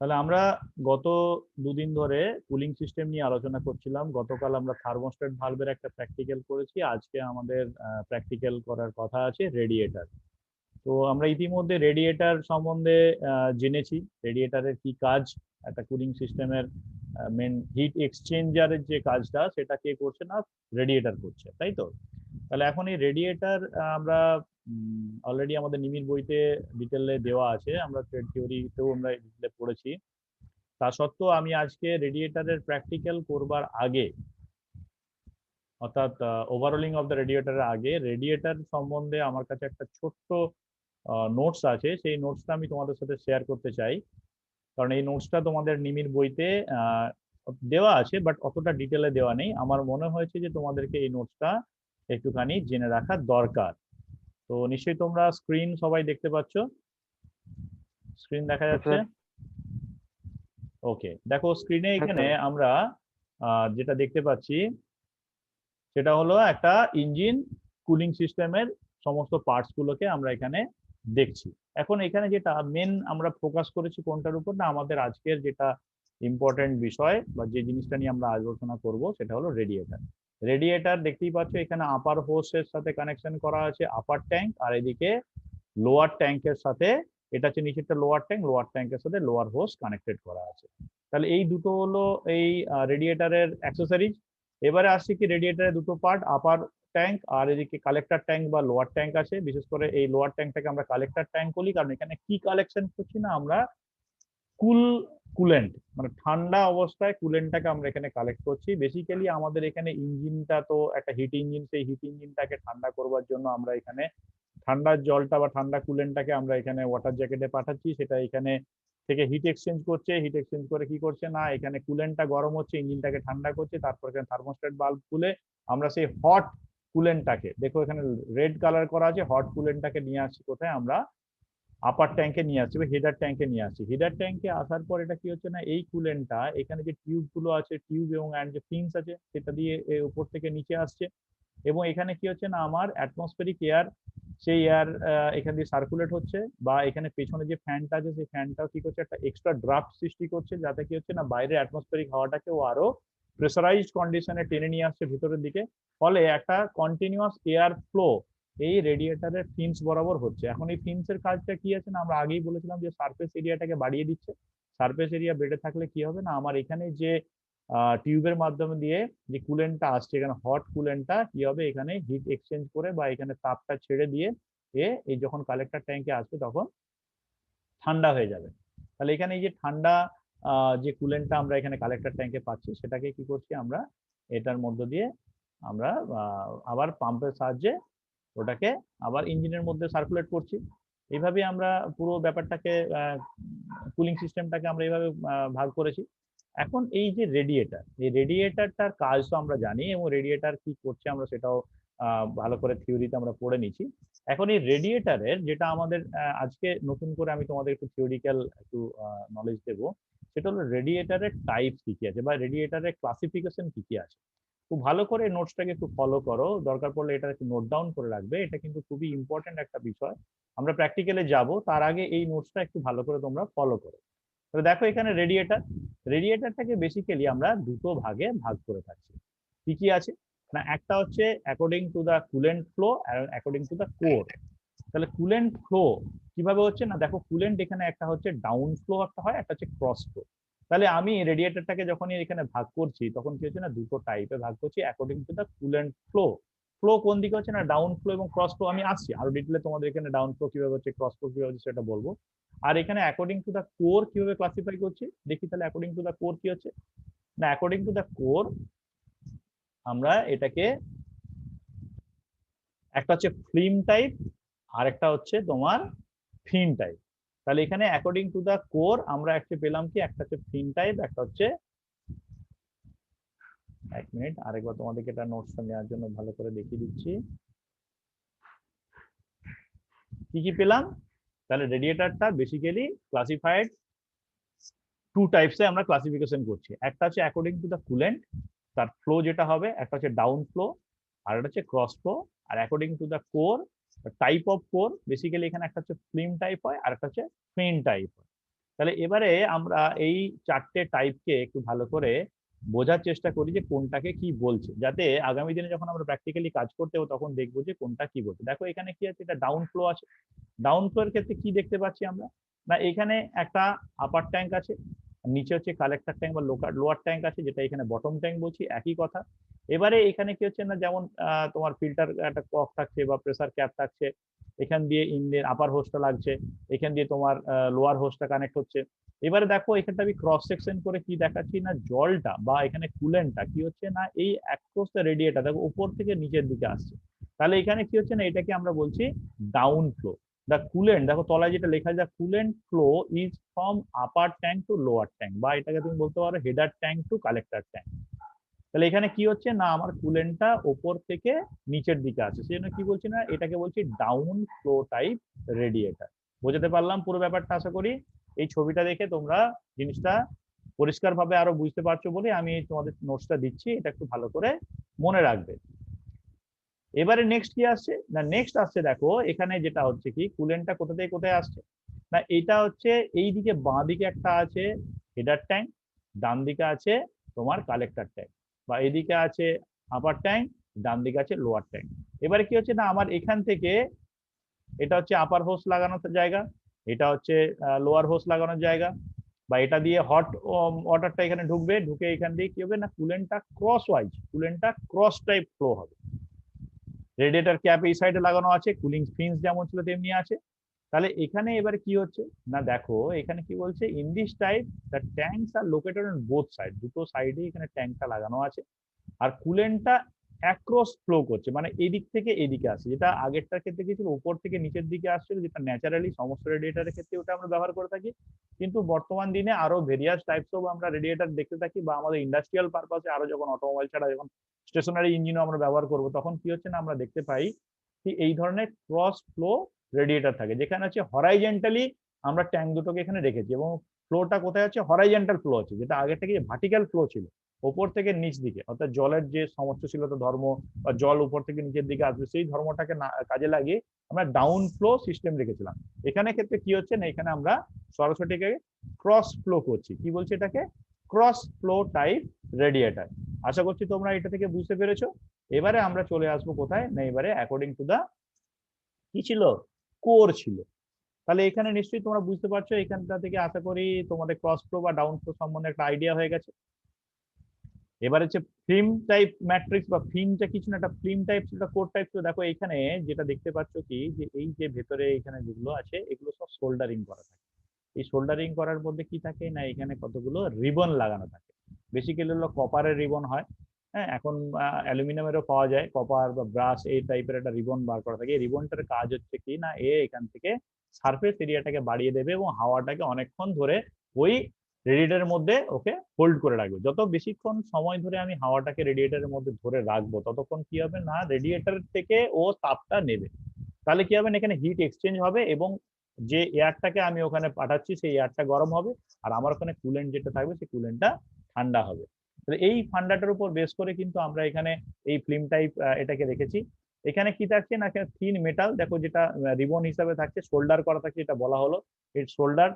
তাহলে আমরা গত দুদিন ধরে কুলিং সিস্টেম নিয়ে আলোচনা করছিলাম। গতকাল আমরা থার্মোস্ট্যাট ভালভের একটা প্র্যাকটিক্যাল করেছি, আজকে আমাদের প্র্যাকটিক্যাল করার কথা আছে রেডিয়েটর। তো আমরা ইতিমধ্যে রেডিয়েটর সম্বন্ধে জেনেছি, রেডিয়েটরের কি কাজ। একটা কুলিং সিস্টেমের মেন হিট এক্সচেঞ্জারের যে কাজটা সেটা কে করছে না, রেডিয়েটর করছে, তাই তো? তাহলে এখন এই রেডিয়েটর আমরা অলরেডি আমাদের নিমির বইতে ডিটেলে দেওয়া আছে, আমরা ট্রেড থিওরিতেও আমরা ডিটেলে পড়েছি। তা সত্ত্বেও আমি আজকে রেডিয়েটরের প্র্যাকটিক্যাল করবার আগে, অর্থাৎ ওভারঅলিং অফ দ্য রেডিয়েটরের আগে, রেডিয়েটর সম্বন্ধে আমার কাছে একটা ছোট্ট নোটস আছে, সেই নোটসটা আমি তোমাদের সাথে শেয়ার করতে চাই। কারণ এই নোটসটা তোমাদের নিমির বইতে দেওয়া আছে, বাট অতটা ডিটেলে দেওয়া নেই। আমার মনে হয়েছে যে তোমাদেরকে এই নোটসটা একটুখানি জেনে রাখা দরকার। তো নিশ্চয়ই তোমরা স্ক্রিন সবাই দেখতে পাচ্ছ, স্ক্রিন দেখা যাচ্ছে? স্যার। ওকে, দেখো স্ক্রিনে হ্যাঁ এখানে স্যার। আমরা যেটা দেখতে পাচ্ছি সেটা হলো একটা ইঞ্জিন কুলিং সিস্টেমের সমস্ত পার্টস গুলোকে আমরা এখানে দেখছি। এখন এখানে যেটা মেন আমরা ফোকাস করেছি কোনটার উপর না, আমাদের আজকের যেটা ইম্পর্টেন্ট বিষয় বা যে জিনিসটা নিয়ে আমরা আলোচনা করব সেটা হলো রেডিয়েটর। রেডিয়েটর দেখতেই পাচ্ছ এখানে আপার হোসের সাথে কানেকশন করা আছে, আপার ট্যাঙ্ক, আর এদিকে লোয়ার ট্যাঙ্কের সাথে, এটা হচ্ছে নিচেরটা লোয়ার ট্যাঙ্ক, লোয়ার ট্যাঙ্কের সাথে লোয়ার হোস কানেক্টেড করা আছে। তাহলে এই দুটো হলো এই রেডিয়েটরের অ্যাক্সেসরিজ। এবারে আসছে কি, রেডিয়েটরের দুটো পার্ট, আপার ট্যাঙ্ক আর এদিকে কালেক্টর ট্যাঙ্ক বা লোয়ার ট্যাঙ্ক আছে। বিশেষ করে এই লোয়ার ট্যাঙ্কটাকে আমরা কালেক্টর ট্যাঙ্ক বলি, কারণ এখানে কি কালেকশন করছি না আমরা, কুল কুলেন্ট, মানে ঠান্ডা অবস্থায় কুলেন্টটাকে আমরা এখানে কালেক্ট করছি। বেসিক্যালি আমাদের এখানে ইঞ্জিনটা তো একটা হিট ইঞ্জিন, সেই হিট ইঞ্জিনটাকে ঠান্ডা করবার জন্য আমরা এখানে ঠান্ডার জলটা বা ঠান্ডা কুলেন্টটাকে আমরা এখানে ওয়াটার জ্যাকেটে পাঠাচ্ছি, সেটা এখানে থেকে হিট এক্সচেঞ্জ করছে। হিট এক্সচেঞ্জ করে কি করছে না, এখানে কুলেন্টটা গরম হচ্ছে, ইঞ্জিনটাকে ঠান্ডা করছে, তারপর এখানে থার্মোস্ট্যাট বাল্ব খুলে আমরা সেই হট কুলেন্টটাকে, দেখো এখানে রেড কালার করা আছে, হট কুলেন্টটাকে নিয়ে আসছি কোথায়, আমরা আপার ট্যাঙ্কে নিয়ে আসছি বা হেডার ট্যাঙ্কে নিয়ে আসছি। হেডার ট্যাঙ্কে আসার পর এটা কি হচ্ছে না, এই কুলেন্টটা এখানে যে টিউব গুলো আছে, টিউব এবং যে ফিন্স আছে, সেটা দিয়ে উপর থেকে নিচে আসছে। এবং এখানে কি হচ্ছে না, আমার অ্যাটমসফেরিক এয়ার, সেই এয়ার এখান দিয়ে সার্কুলেট হচ্ছে, বা এখানে পেছনে যে ফ্যানটা আছে সেই ফ্যানটাও কি করছে, একটা এক্সট্রা ড্রাফট সৃষ্টি করছে, যাতে কি হচ্ছে না, বাইরের অ্যাটমসফেরিক হাওয়াটাকেও আরো প্রেসারাইজড কন্ডিশনে টেনে নিয়ে আসছে ভিতরের দিকে। ফলে একটা কন্টিনিউয়াস এয়ার ফ্লো এই রেডিয়েটরের ফিন্স বরাবর হচ্ছে। এখন এই ফিন্সের কাজটা কি আছে না, আমরা আগেই বলেছিলাম যে সারফেস এরিয়াটাকে বাড়িয়ে দিচ্ছে। সারফেস এরিয়া বেড়ে থাকলে কি হবে না, আমার এখানে যে টিউবের মাধ্যমে দিয়ে যে কুলেন্টটা আসছে, এখানে হট কুলেন্টটা কি হবে, এখানে হিট এক্সচেঞ্জ করে বা এখানে তাপটা ছেড়ে দিয়ে এই যখন কালেক্টর ট্যাঙ্কে আসবে তখন ঠান্ডা হয়ে যাবে। তাহলে এখানে এই যে ঠান্ডা যে কুলেন্টটা আমরা এখানে কালেক্টর ট্যাঙ্কে পাচ্ছি, সেটাকে কি করছি আমরা, এটার মধ্য দিয়ে আমরা আবার পাম্পের সাহায্যে ওটাকে আবার ইঞ্জিনের মধ্যে সার্কুলেট করছি। এইভাবে আমরা পুরো ব্যাপারটাকে, কুলিং সিস্টেমটাকে আমরা এইভাবে ভাগ করেছি। এখন এই যে রেডিয়েটর, এই রেডিয়েটরটার কাজ তো আমরা জানি, এবং রেডিয়েটর কি করছে আমরা সেটাও ভালো করে থিওরিতে আমরা পড়ে নিছি। এখন এই রেডিয়েটরের যেটা আমাদের আজকে নতুন করে আমি তোমাদের একটু থিওরিক্যাল একটু নলেজ দেবো, সেটা হলো রেডিয়েটরের টাইপ কি কি আছে বা রেডিয়েটরের ক্লাসিফিকেশন কি কি আছে। খুব ভালো করে নোটসটাকে একটু ফলো করো, দরকার পড়লে এটা একটু নোট ডাউন করে রাখবে, এটা কিন্তু খুবই ইম্পর্টেন্ট একটা বিষয়। আমরা প্র্যাকটিক্যালে যাব, তার আগে এই নোটসটা একটু ভালো করে তোমরা ফলো করো। তো দেখো এখানে রেডিয়েটর, রেডিয়েটরটাকে বেসিক্যালি আমরা দুটো ভাগে ভাগ করে থাকছি। কি কি আছে না, একটা হচ্ছে according to the coolant flow আর অ্যাকর্ডিং টু দা কোর। তাহলে কুলেন্ট ফ্লো কিভাবে হচ্ছে না, দেখো কুলেন্ট এখানে একটা হচ্ছে ডাউন ফ্লো একটা হয়, একটা হচ্ছে ক্রস ফ্লো। তাহলে আমি রেডিয়েটরটাকে যখনই এখানে ভাগ করছি তখন কি হচ্ছে না, দুটো টাইপে ভাগ করছি according to the coolant flow. Flow কোন দিকে হচ্ছে না, ডাউন ফ্লো এবং ক্রস ফ্লো। আমি আসছি আরো ডিটেলে, তোমাদের এখানে ডাউন ফ্লো কিভাবে হচ্ছে, ক্রস ফ্লো কিভাবে হচ্ছে সেটা বলবো। আর এখানে অ্যাকর্ডিং টু দা কোর কিভাবে ক্লাসিফাই করছি দেখি। তাহলে অ্যাকর্ডিং টু দা কোর কি হচ্ছে না, অ্যাকর্ডিং টু দা কোর আমরা এটাকে, একটা হচ্ছে ফিল্ম টাইপ আর একটা হচ্ছে তোমার ফিন টাইপ। তাহলে এখানে অ্যাকর্ডিং টু দা কোর আমরা একটা পেলাম কি, একটা হচ্ছে ফিন টাইপ, একটা হচ্ছে, এক মিনিট আরেকবার তোমাদেরকে এটা নোটসটা নেওয়ার জন্য ভালো করে দেখিয়ে দিচ্ছি কি কি পেলাম। তাহলে রেডিয়েটরটা বেসিক্যালি ক্লাসিফাইড টু টাইপসে আমরা ক্লাসিফিকেশন করছি। একটা হচ্ছে অ্যাকর্ডিং টু দা কুলেন্ট, তার ফ্লো যেটা হবে, একটা হচ্ছে ডাউন ফ্লো আর একটা হচ্ছে ক্রস ফ্লো। আর according to the core, type of core, basically এখানে একটা হচ্ছে ফিল্ম টাইপ হয় আর একটা হচ্ছে ফিন টাইপ হয়। তাহলে এবারে আমরা এই চারটে টাইপকে একটু ভালো করে বোঝার চেষ্টা করি যে কোনটাকে কি বলছে, যাতে আগামী দিনে যখন আমরা প্র্যাকটিক্যালি কাজ করতে হবে তখন দেখবো যে কোনটা কি বলছে। দেখো এখানে কি আছে, এটা ডাউন ফ্লো আছে। ডাউন ফ্লো এর ক্ষেত্রে কি দেখতে পাচ্ছি আমরা, না এখানে একটা আপার ট্যাঙ্ক আছে, নিচে হচ্ছে কালেক্টর ট্যাঙ্ক বা লোয়ার ট্যাঙ্ক আছে, যেটা এখানে বটম ট্যাঙ্ক বলছি, একই কথা। এবারে এখানে কি হচ্ছে না, যেমন তোমার ফিল্টার একটা কক থাকছে বা প্রেসার ক্যাপ থাকছে, এখান দিয়ে ইঞ্জিন আপার হোসটা লাগছে, এখান দিয়ে তোমার লোয়ার হোসটা কানেক্ট হচ্ছে। এবারে দেখো এখানটা আমি ক্রস সেকশন করে কি দেখাচ্ছি না, জলটা বা এখানে কুলেন্টটা কি হচ্ছে না, এই অ্যাক্রস দ্য রেডিয়েটার দেখো উপর থেকে নিচের দিকে আসছে। তাহলে এখানে কি হচ্ছে না, এটাকে আমরা বলছি ডাউন ফ্লো। দ্য কুলেন্ট দেখো তলায় যেটা লেখা আছে, coolant flow is from upper tank to lower tank, বা এটাকে তুমি বলতে পারো header tank to collector tank. তাহলে এখানে কি হচ্ছে না, আমার কুলেন্টটা ওপর থেকে নিচের দিকে আছে, সেই জন্য কি বলছি না, এটাকে বলছি ডাউন ফ্লো টাইপ রেডিয়েটার। বোঝাতে পারলাম পুরো ব্যাপারটা? আশা করি এই ছবিটা দেখে তোমরা জিনিসটা পরিষ্কারভাবে আরো বুঝতে পারছো বলে আমি তোমাদের নোটসটা দিচ্ছি, এটা একটু ভালো করে মনে রাখবে। এবারে নেক্সট কি আসছে না, নেক্সট আসছে দেখো এখানে যেটা হচ্ছে কি, কুলেন্টটা কোথা থেকে কোথায় আসছে না, এটা হচ্ছে এই দিকে বাঁ দিকে একটা আছে হেডার ট্যাঙ্ক, ডান দিকে আছে তোমার কালেক্টর ট্যাঙ্ক, বা এদিকে আছে আপার ট্যাঙ্ক, ডান দিকে আছে লোয়ার ট্যাঙ্ক। এবারে কি হচ্ছে না, আমার এখান থেকে এটা হচ্ছে আপার হোস লাগানোর জায়গা, এটা হচ্ছে লোয়ার হোস লাগানোর জায়গা, বা এটা দিয়ে হট ওয়াটারটা এখানে ঢুকবে, ঢুকে এখান দিয়ে কি হবে না, কুলেন্টটা ক্রস ওয়াইজ, কুলেন্টটা ক্রস টাইপ ফ্লো হবে। রেডিয়েটর ক্যাপ এই সাইডে লাগানো আছে, কুলিং ফিন্স যেমন ছিল তেমনি আছে। তাহলে এখানে এবারে কি হচ্ছে না, দেখো এখানে কি বলছে, in this type the tanks are located on both side, দুটো সাইডে এখানে ট্যাঙ্কটা লাগানো আছে, আর কুলেন্টটা অ্যাক্রস ফ্লো করছে, মানে এদিক থেকে এদিকে আসছে, যেটা আগেরটার ক্ষেত্রে কি ছিল উপর থেকে নিচের দিকে আসছিল, যেটা ন্যাচারালি সমস্ত রেডিয়েটারের ক্ষেত্রে ওটা আমরা ব্যবহার করে থাকি। কিন্তু বর্তমান দিনে আরো ভেরিয়াস টাইপস অফ আমরা রেডিয়েটার দেখতে থাকি, বা আমাদের ইন্ডাস্ট্রিয়াল পারপাসে আরো যখন অটোমোবাইল ছাড়া যখন স্টেশনারি ইঞ্জিনও আমরা ব্যবহার করব, তখন কি হচ্ছে না, আমরা দেখতে পাই কি এই ধরনের ক্রস ফ্লো রেডিয়েটার থাকে, যেখানে হচ্ছে হরাইজেন্টালি আমরা ট্যাঙ্ক দুটোকে এখানে রেখেছি, এবং ফ্লোটা কোথায় আছে, হরাইজেন্টাল ফ্লো আছে, যেটা আগে থেকে ভার্টিক্যাল ফ্লো ছিল ওপর থেকে নিচ দিকে, অর্থাৎ জলের যে সমষ্টিশীলতা ধর্ম বা জল উপর থেকে নিচের দিকে আসবে, সেই ধর্মটাকে কাজে লাগিয়ে আমরা ডাউন ফ্লো সিস্টেম রেখেছিলাম। এখানে ক্ষেত্রে কি হচ্ছে না, এখানে আমরা সরাসরি ক্রস ফ্লো করছি, কি বলছি এটাকে, ক্রস ফ্লো টাইপ রেডিয়েটার। আশা করছি তোমরা এটা থেকে বুঝতে পেরেছো। এবারে আমরা চলে আসবো কোথায় না, এবারে অ্যাকর্ডিং টু দা কি ছিল, কোর ছিল। তাহলে এখানে নিশ্চয়ই তোমরা বুঝতে পারছো, এখানটা থেকে আশা করি তোমাদের ক্রস ফ্লো বা ডাউন ফ্লো সম্বন্ধে একটা আইডিয়া হয়ে গেছে। এবার হচ্ছে ফিল্ম টাইপ ম্যাট্রিক্স, বা ফিল্মটা কিছু না, একটা ফিল্ম টাইপ ছিল, কোর টাইপ ছিল। দেখো এখানে যেটা দেখতে পাচ্ছ কি, যে এই যে ভেতরে এখানে যেগুলো আছে এগুলো সব সোল্ডারিং করা থাকে। এই সোল্ডারিং করার মধ্যে কি থাকে না, এখানে কতগুলো রিবন লাগানো থাকে, বেসিক্যালি হলো কপারের রিবন হয়। হ্যাঁ, এখন অ্যালুমিনিয়ামেরও পাওয়া যায়, কপার বা ব্রাশ এই টাইপের একটা রিবন বার করা থাকে। এই রিবনটার কাজ হচ্ছে কি না, এখান থেকে সারফেস এরিয়াটাকে বাড়িয়ে দেবে এবং হাওয়াটাকে অনেকক্ষণ ধরে ওই রেডিয়েটারের মধ্যে ওকে হোল্ড করে রাখবে। যত বেশিক্ষণ সময় ধরে আমি হাওয়াটাকে রেডিয়েটারের মধ্যে ধরে রাখবো, ততক্ষণ কি হবে না, রেডিয়েটার থেকে ও তাপটা নেবে। তাহলে কি হবে না, এখানে হিট এক্সচেঞ্জ হবে, এবং যে এয়ারটাকে আমি ওখানে পাঠাচ্ছি সেই এয়ারটা গরম হবে, আর আমার ওখানে কুলেন্ট যেটা থাকবে সেই কুলেন্টটা ঠান্ডা হবে। তাহলে এই ফান্ডাটার উপর বেস করে কিন্তু আমরা এখানে এই ফিল্ম টাইপ এটাকে রেখেছি। এখানে কি থাকছে না, থিন মেটাল দেখো, যেটা রিবন হিসাবে থাকছে, শোল্ডার করা থাকছে, এটা বলা হলো ইট shoulder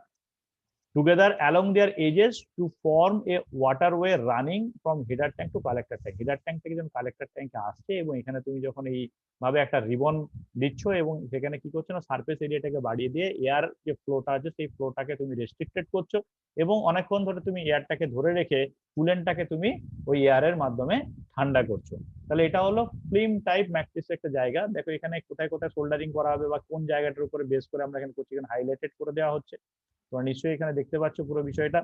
together along their edges to form a waterway running from header tank to collector tank. header tank থেকে যখন কালেক্টর ট্যাঙ্কে আসছে, এবং এখানে তুমি যখন এই ভাবে একটা রিবন দিচ্ছ, এবং সেখানে কি করছো না, সারফেস এরিয়াটাকে বাড়িয়ে দিয়ে এয়ার যে ফ্লোটা আছে সেই ফ্লোটাকে তুমি রেস্ট্রিক্টেড করছো, এবং অনেকক্ষণ ধরে তুমি এয়ারটাকে ধরে রেখে কুলেন্টটাকে তুমি ওই এয়ারের মাধ্যমে ঠান্ডা করছো। তাহলে এটা হলো ফিল্ম টাইপ ম্যাট্রিক্স একটা জায়গা। দেখো এখানে কোথায় কোথায় সোল্ডারিং করা হবে বা কোন জায়গাটার উপরে বেস করে আমরা এখানে করছি, এখানে হাইলাইটেড করে দেওয়া হচ্ছে, তোমরা নিশ্চয়ই এখানে দেখতে পাচ্ছ পুরো বিষয়টা।